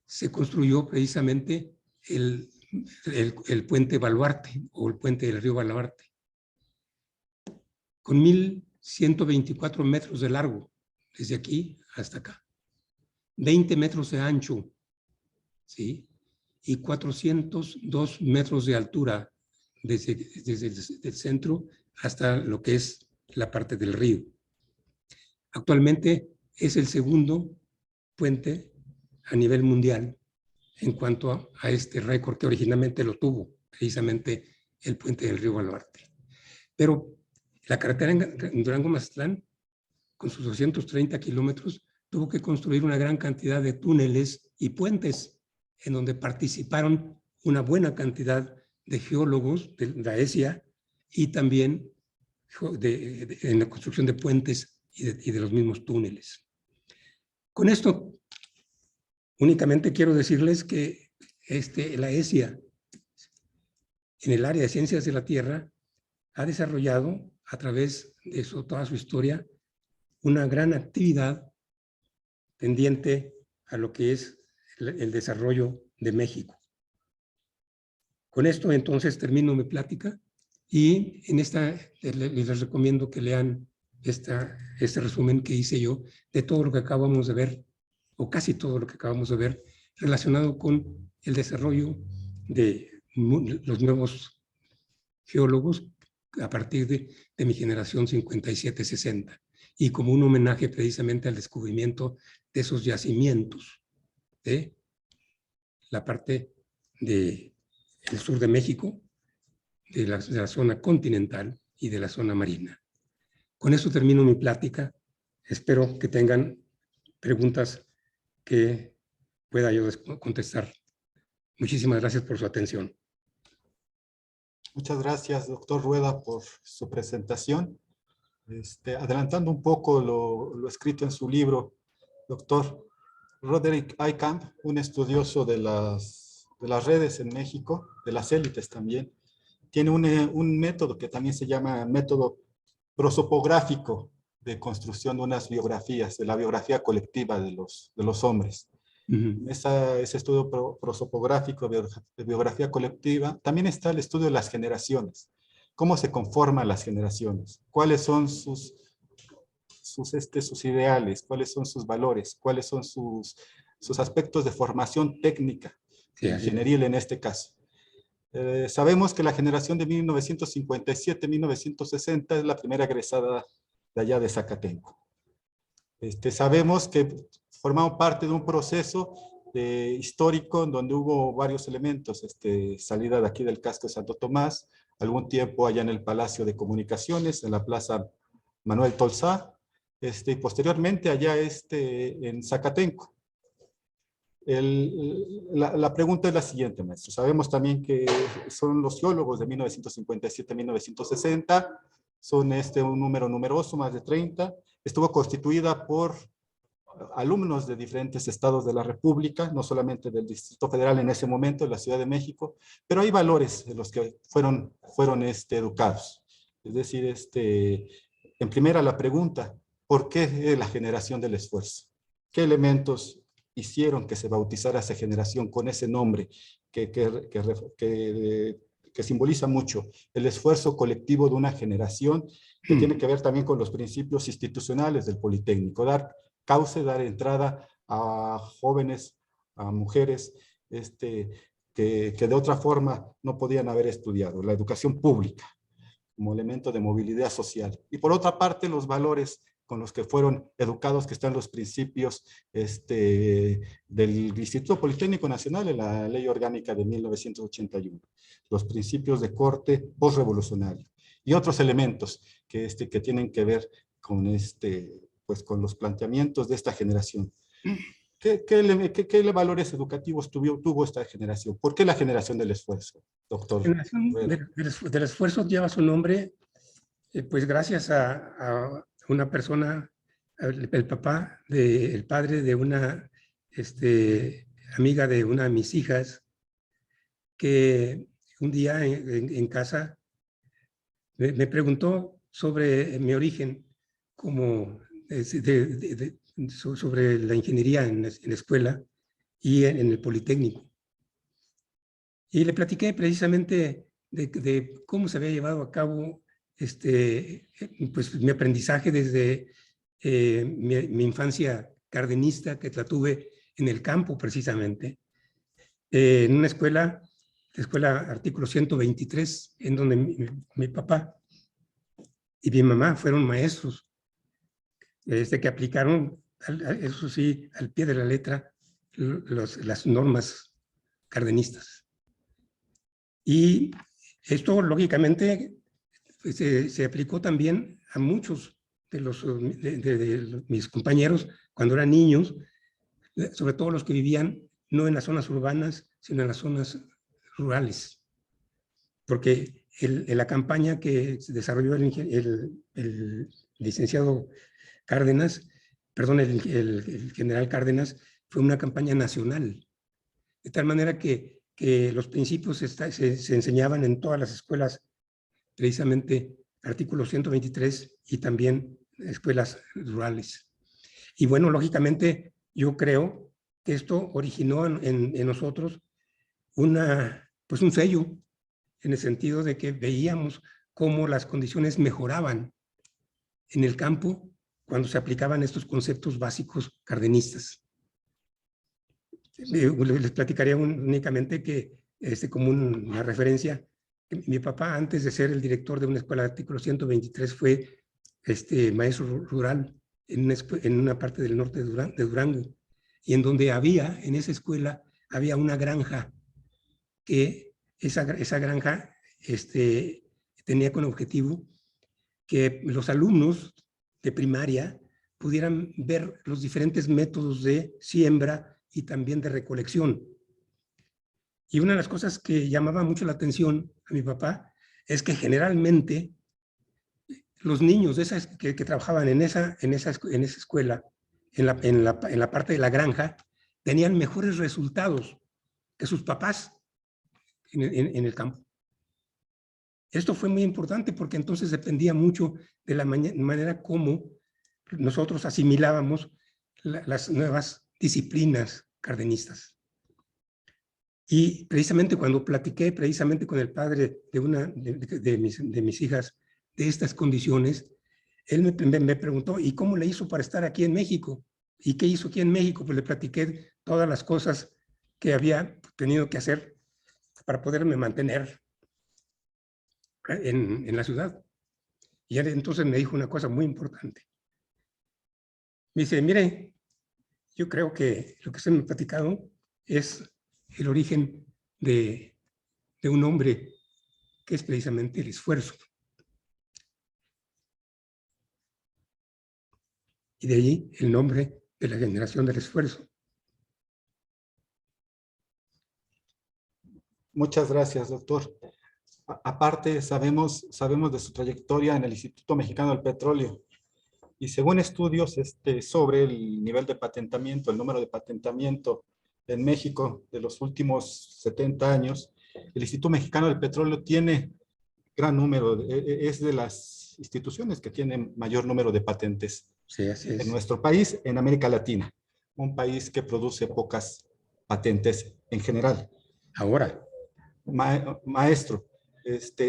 B: se construyó precisamente el puente Baluarte o el puente del río Baluarte, con 1,124 metros de largo, desde aquí hasta acá, 20 metros de ancho, ¿sí? Y 402 metros de altura desde el centro hasta lo que es la parte del río. Actualmente es el segundo puente a nivel mundial en cuanto a este récord que originalmente lo tuvo precisamente el puente del río Baluarte. Pero la carretera en Durango-Mazatlán, con sus 230 kilómetros, tuvo que construir una gran cantidad de túneles y puentes en donde participaron una buena cantidad de geólogos de la ESIA y también en la construcción de puentes y de los mismos túneles. Con esto, únicamente quiero decirles que la ESIA, en el área de ciencias de la Tierra, ha desarrollado a través de toda su historia una gran actividad tendiente a lo que es el desarrollo de México. Con esto entonces termino mi plática y les recomiendo que lean este resumen que hice yo de todo lo que acabamos de ver, o casi todo lo que acabamos de ver, relacionado con el desarrollo de los nuevos geólogos a partir de mi generación 57-60, y como un homenaje precisamente al descubrimiento de esos yacimientos de la parte del sur de México, de la zona continental y de la zona marina. Con eso termino mi plática. Espero que tengan preguntas que pueda yo contestar. Muchísimas gracias por su atención.
A: Muchas gracias, doctor Rueda, por su presentación. Adelantando un poco lo escrito en su libro, doctor Roderick Eykamp, un estudioso de las redes en México, de las élites también, tiene un método que también se llama método prosopográfico de construcción de unas biografías, de la biografía colectiva de los hombres. Ese estudio prosopográfico de biografía colectiva, también está el estudio de las generaciones. ¿Cómo se conforman las generaciones? ¿Cuáles son sus ideales? ¿Cuáles son sus valores? ¿Cuáles son sus aspectos de formación técnica, ingenieril en este caso? Sabemos que la generación de 1957-1960 es la primera egresada de allá de Zacatenco. Sabemos que formamos parte de un proceso histórico en donde hubo varios elementos, salida de aquí del casco de Santo Tomás, algún tiempo allá en el Palacio de Comunicaciones, en la Plaza Manuel Tolsá, y posteriormente allá en Zacatenco. La pregunta es la siguiente, maestro. Sabemos también que son los geólogos de 1957-1960, son un número numeroso, más de 30. Estuvo constituida por alumnos de diferentes estados de la República, no solamente del Distrito Federal en ese momento, en la Ciudad de México, pero hay valores en los que fueron educados. Es decir, en primera la pregunta, ¿por qué la generación del esfuerzo? ¿Qué elementos hicieron que se bautizara esa generación con ese nombre que simboliza mucho el esfuerzo colectivo de una generación que tiene que ver también con los principios institucionales del Politécnico, dar cauce, dar entrada a jóvenes, a mujeres que de otra forma no podían haber estudiado, la educación pública como elemento de movilidad social. Y por otra parte, los valores con los que fueron educados, que están los principios del Instituto Politécnico Nacional en la Ley Orgánica de 1981, los principios de corte postrevolucionario y otros elementos que tienen que ver con, pues, con los planteamientos de esta generación. ¿Qué valores educativos tuvo esta generación? ¿Por qué la generación del esfuerzo, doctor?
B: La generación del esfuerzo lleva su nombre, pues gracias a una persona, el padre de una amiga de una de mis hijas, que un día en casa me preguntó sobre mi origen, sobre la ingeniería en la escuela y en el Politécnico. Y le platiqué precisamente de cómo se había llevado a cabo pues, mi aprendizaje desde mi infancia cardenista, que la tuve en el campo precisamente, en una escuela, la escuela artículo 123, en donde mi papá y mi mamá fueron maestros, que aplicaron, eso sí, al pie de la letra, las normas cardenistas. Y esto, lógicamente, se aplicó también a muchos de mis compañeros cuando eran niños, sobre todo los que vivían no en las zonas urbanas, sino en las zonas rurales. Porque la campaña que desarrolló el licenciado Cárdenas, perdón, el general Cárdenas, fue una campaña nacional. De tal manera que los principios se enseñaban en todas las escuelas, precisamente artículo 123 y también escuelas rurales. Y bueno, lógicamente yo creo que esto originó en nosotros pues un sello, en el sentido de que veíamos cómo las condiciones mejoraban en el campo cuando se aplicaban estos conceptos básicos cardenistas. Les platicaría únicamente que, como una referencia, mi papá, antes de ser el director de una escuela de artículo 123, fue maestro rural en una parte del norte de Durango, y en donde en esa escuela, había una granja, que esa granja tenía como objetivo que los alumnos de primaria pudieran ver los diferentes métodos de siembra y también de recolección. Y una de las cosas que llamaba mucho la atención a mi papá es que generalmente los niños que trabajaban en esa escuela, en la parte de la granja, tenían mejores resultados que sus papás en el campo. Esto fue muy importante porque entonces dependía mucho de la manera como nosotros asimilábamos las nuevas disciplinas cardenistas. Y precisamente cuando platiqué precisamente con el padre de una de mis hijas de estas condiciones, él me preguntó, ¿y cómo le hizo para estar aquí en México? ¿Y qué hizo aquí en México? Pues le platiqué todas las cosas que había tenido que hacer para poderme mantener en la ciudad. Y él entonces me dijo una cosa muy importante. Me dice, mire, yo creo que lo que usted me ha platicado es el origen de un hombre que es precisamente el esfuerzo. Y de ahí el nombre de la generación del esfuerzo.
A: Muchas gracias, doctor. Aparte, sabemos de su trayectoria en el Instituto Mexicano del Petróleo. Y según estudios sobre el nivel de patentamiento, el número de patentamiento en México de los últimos 70 años, el Instituto Mexicano del Petróleo tiene gran número, es de las instituciones que tienen mayor número de patentes
B: Sí, así es.
A: en nuestro país, en América Latina, un país que produce pocas patentes en general.
B: Ahora.
A: Maestro,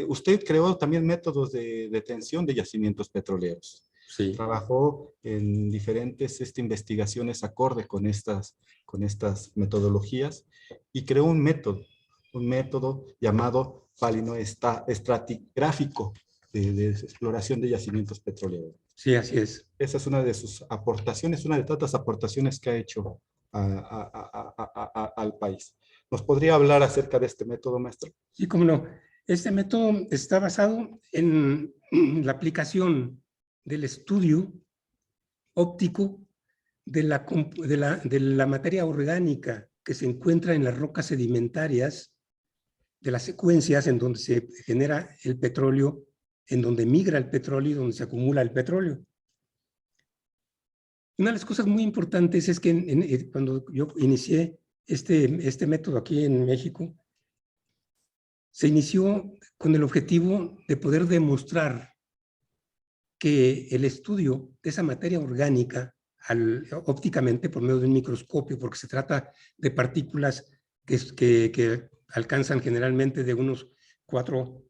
A: usted creó también métodos de detención de yacimientos petroleros.
B: Sí.
A: Trabajó en diferentes investigaciones acorde con estas metodologías y creó un método llamado palinoestratigráfico de exploración de yacimientos petroleros.
B: Sí, así es.
A: Esa es una de sus aportaciones, una de tantas aportaciones que ha hecho al país. ¿Nos podría hablar acerca de este método, maestro?
B: Sí, cómo no. Este método está basado en la aplicación del estudio óptico de la materia orgánica que se encuentra en las rocas sedimentarias, de las secuencias en donde se genera el petróleo, en donde migra el petróleo y donde se acumula el petróleo. Una de las cosas muy importantes es que cuando yo inicié este método aquí en México, se inició con el objetivo de poder demostrar que el estudio de esa materia orgánica ópticamente por medio de un microscopio, porque se trata de partículas que alcanzan generalmente de unos 4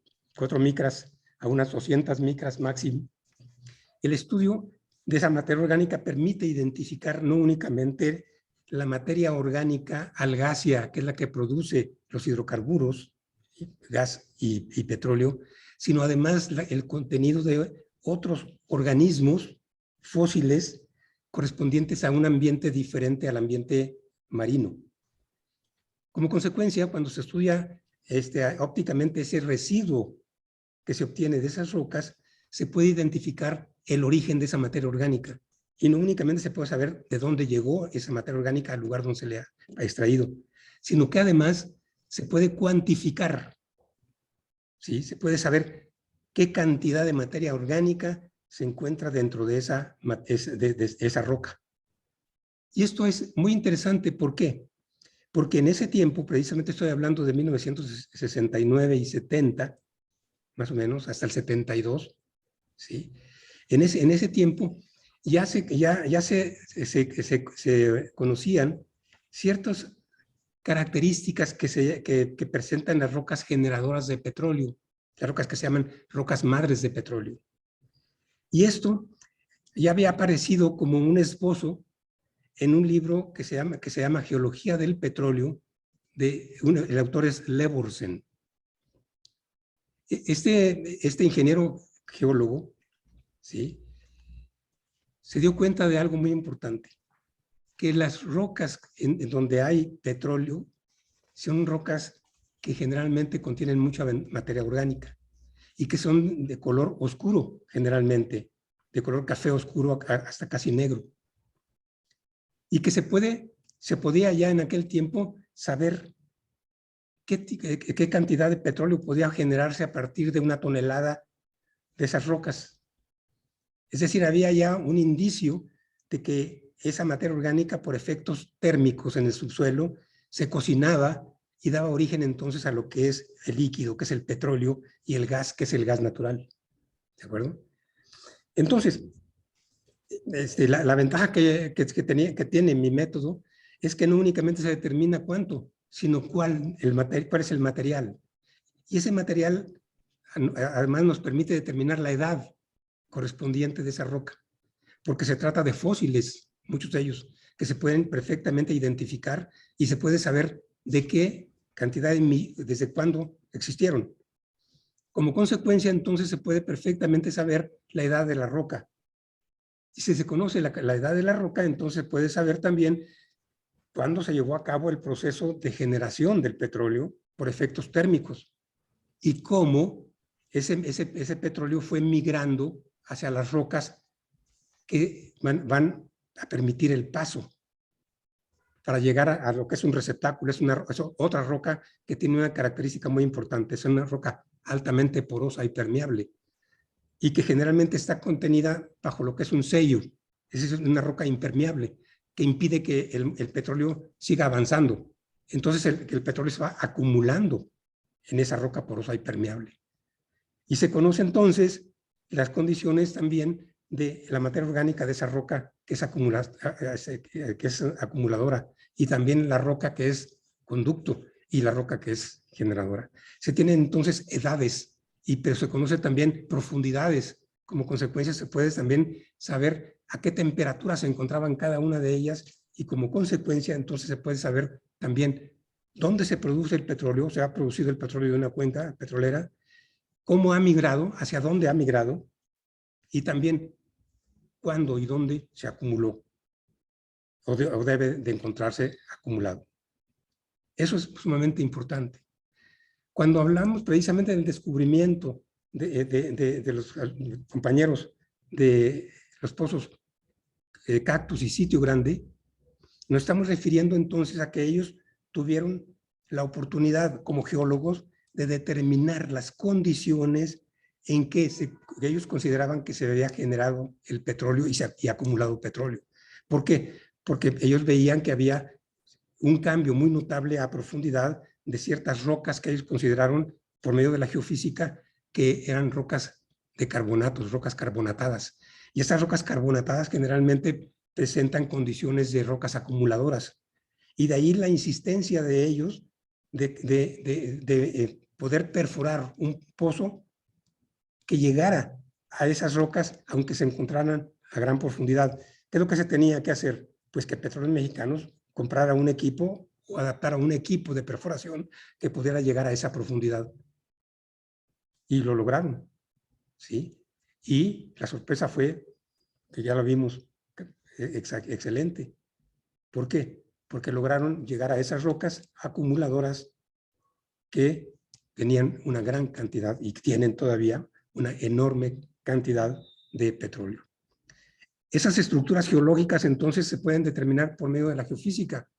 B: micras a unas 200 micras máximo. El estudio de esa materia orgánica permite identificar no únicamente la materia orgánica algácea, que es la que produce los hidrocarburos, gas y petróleo, sino además el contenido de otros organismos fósiles correspondientes a un ambiente diferente al ambiente marino. Como consecuencia, cuando se estudia ópticamente ese residuo que se obtiene de esas rocas, se puede identificar el origen de esa materia orgánica. Y no únicamente se puede saber de dónde llegó esa materia orgánica al lugar donde se le ha extraído, sino que además se puede cuantificar. ¿Sí? Se puede saber qué cantidad de materia orgánica se encuentra dentro de esa roca. Y esto es muy interesante, ¿por qué? Porque en ese tiempo, precisamente estoy hablando de 1969 y 70, más o menos, hasta el 72, ¿sí? En ese tiempo ya se conocían ciertas características que presentan las rocas generadoras de petróleo, las rocas que se llaman rocas madres de petróleo. Y esto ya había aparecido como un esbozo en un libro que se llama Geología del Petróleo, el autor es Levorsen. Este ingeniero geólogo, ¿sí?, se dio cuenta de algo muy importante, que las rocas en donde hay petróleo son rocas que generalmente contienen mucha materia orgánica y que son de color oscuro generalmente, de color café oscuro hasta casi negro. Y que se podía ya en aquel tiempo saber qué cantidad de petróleo podía generarse a partir de 1 tonelada de esas rocas. Es decir, había ya un indicio de que esa materia orgánica, por efectos térmicos en el subsuelo, se cocinaba y daba origen entonces a lo que es el líquido, que es el petróleo, y el gas, que es el gas natural. ¿De acuerdo? Entonces, la ventaja que tiene mi método es que no únicamente se determina cuánto, sino cuál es el material. Y ese material además nos permite determinar la edad correspondiente de esa roca, porque se trata de fósiles, muchos de ellos, que se pueden perfectamente identificar y se puede saber de qué cantidad desde cuándo existieron. Como consecuencia, entonces, se puede perfectamente saber la edad de la roca. Y si se conoce la edad de la roca, entonces puede saber también cuándo se llevó a cabo el proceso de generación del petróleo por efectos térmicos y cómo ese petróleo fue migrando hacia las rocas que van a permitir el paso para llegar a lo que es un receptáculo. Es otra roca que tiene una característica muy importante. Es una roca altamente porosa y permeable y que generalmente está contenida bajo lo que es un sello. Es una roca impermeable que impide que el petróleo siga avanzando. Entonces el petróleo se va acumulando en esa roca porosa y permeable. Y se conoce entonces las condiciones también de la materia orgánica de esa roca que es acumuladora, y también la roca que es conducto y la roca que es generadora. Se tienen entonces edades, pero se conoce también profundidades. Como consecuencia se puede también saber a qué temperatura se encontraban cada una de ellas, y como consecuencia entonces se puede saber también dónde se produce el petróleo, se ha producido el petróleo de una cuenca petrolera, cómo ha migrado, hacia dónde ha migrado, y también cuándo y dónde se acumuló o debe de encontrarse acumulado. Eso es sumamente importante. Cuando hablamos precisamente del descubrimiento de los compañeros de los pozos Cactus y Sitio Grande, nos estamos refiriendo entonces a que ellos tuvieron la oportunidad como geólogos de determinar las condiciones en que ellos consideraban que se había generado el petróleo y acumulado petróleo. ¿Por qué? Porque ellos veían que había un cambio muy notable a profundidad de ciertas rocas que ellos consideraron, por medio de la geofísica, que eran rocas de carbonatos, rocas carbonatadas. Y estas rocas carbonatadas generalmente presentan condiciones de rocas acumuladoras. Y de ahí la insistencia de ellos de poder perforar un pozo que llegara a esas rocas, aunque se encontraran a gran profundidad. ¿Qué es lo que se tenía que hacer? Pues que Petróleos Mexicanos comprara un equipo o adaptara un equipo de perforación que pudiera llegar a esa profundidad. Y lo lograron, ¿sí? Y la sorpresa fue, que ya lo vimos, excelente. ¿Por qué? Porque lograron llegar a esas rocas acumuladoras que tenían una gran cantidad y tienen todavía una enorme cantidad de petróleo. Esas estructuras geológicas entonces se pueden determinar por medio de la geofísica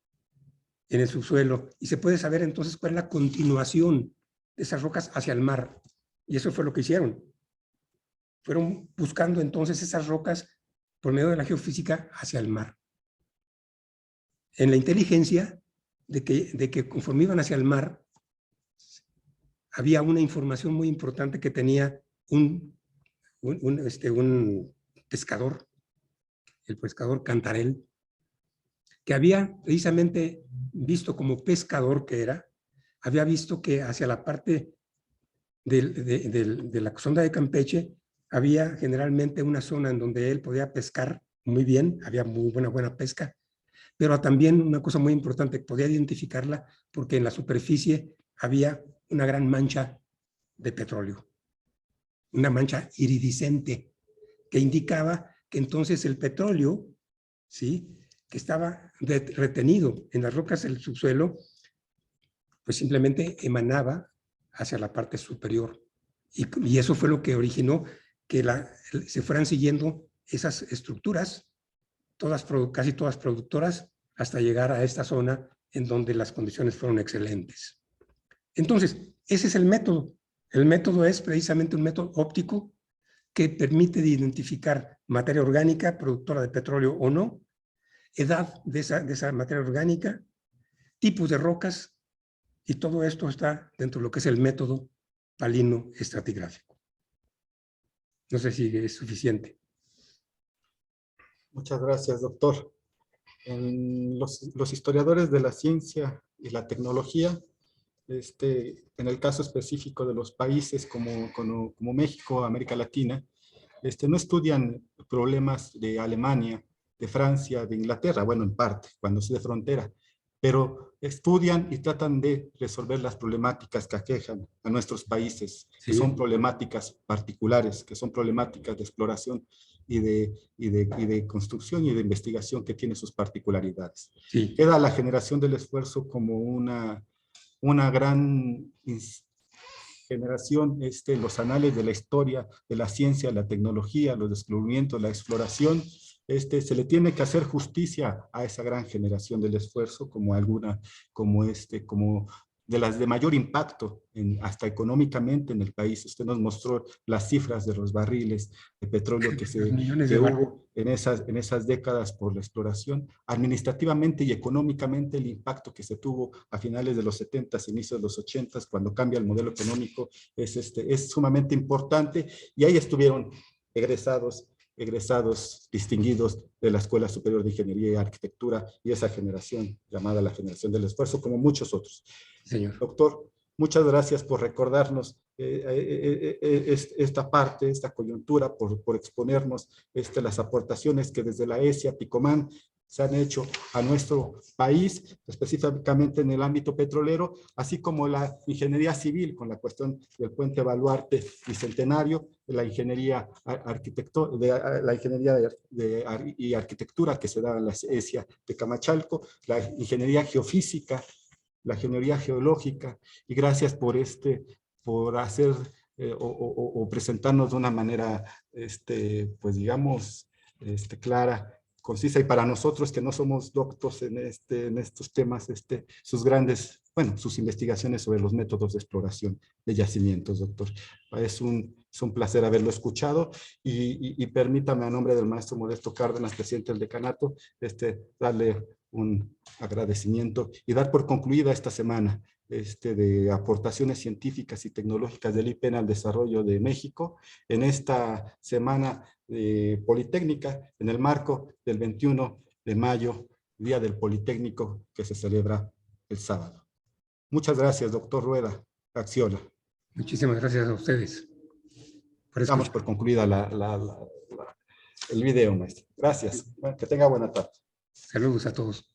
B: en el subsuelo, y se puede saber entonces cuál es la continuación de esas rocas hacia el mar. Y eso fue lo que hicieron. Fueron buscando entonces esas rocas por medio de la geofísica hacia el mar. En la inteligencia de que conforme iban hacia el mar, había una información muy importante que tenía un pescador, el pescador Cantarell, que había precisamente visto como pescador que era, había visto que hacia la parte de la sonda de Campeche había generalmente una zona en donde él podía pescar muy bien, había muy buena pesca, pero también una cosa muy importante, podía identificarla porque en la superficie había una gran mancha de petróleo, una mancha iridiscente, que indicaba que entonces el petróleo, ¿sí?, que estaba retenido en las rocas del subsuelo, pues simplemente emanaba hacia la parte superior. Y eso fue lo que originó que se fueran siguiendo esas estructuras, casi todas productoras, hasta llegar a esta zona en donde las condiciones fueron excelentes. Entonces, ese es el método. El método es precisamente un método óptico que permite identificar materia orgánica productora de petróleo o no, edad de esa materia orgánica, tipos de rocas, y todo esto está dentro de lo que es el método palino estratigráfico. No sé si es suficiente.
A: Muchas gracias, doctor. Los historiadores de la ciencia y la tecnología, en el caso específico de los países como México, América Latina, no estudian problemas de Alemania, de Francia, de Inglaterra, bueno, en parte, cuando es de frontera, pero estudian y tratan de resolver las problemáticas que aquejan a nuestros países, que son problemáticas particulares, que son problemáticas de exploración y de construcción y de investigación que tienen sus particularidades.
B: Sí.
A: Queda la generación del esfuerzo como una gran generación, los anales de la historia, de la ciencia, la tecnología, los descubrimientos, la exploración. Se le tiene que hacer justicia a esa gran generación del esfuerzo como de las de mayor impacto, hasta económicamente en el país. Usted nos mostró las cifras de los barriles de petróleo que hubo en esas décadas por la exploración. Administrativamente y económicamente, el impacto que se tuvo a finales de los 70s, inicios de los 80s, cuando cambia el modelo económico, es sumamente importante. Y ahí estuvieron egresados distinguidos de la Escuela Superior de Ingeniería y Arquitectura y esa generación llamada la generación del esfuerzo, como muchos otros.
B: Señor.
A: Doctor, muchas gracias por recordarnos esta parte, esta coyuntura, por exponernos las aportaciones que desde la ESIA, Picomán, se han hecho a nuestro país, específicamente en el ámbito petrolero, así como la ingeniería civil con la cuestión del puente Baluarte Bicentenario, la ingeniería y arquitectura que se da en la ESIA de Camachalco, la ingeniería geofísica, la ingeniería geológica, y gracias por hacer o presentarnos de una manera, pues digamos, clara, concisa, y para nosotros que no somos doctos en estos temas, sus investigaciones sobre los métodos de exploración de yacimientos, doctor. Es un placer haberlo escuchado, y permítame a nombre del maestro Modesto Cárdenas, presidente del decanato, darle un agradecimiento y dar por concluida esta semana de aportaciones científicas y tecnológicas del IPEN al desarrollo de México en esta semana politécnica, en el marco del 21 de mayo, Día del Politécnico, que se celebra el sábado. Muchas gracias, doctor Rueda Axiola.
B: Muchísimas gracias a ustedes.
A: Damos por concluida el video, maestro. Gracias. Que tenga buena tarde.
B: Saludos a todos.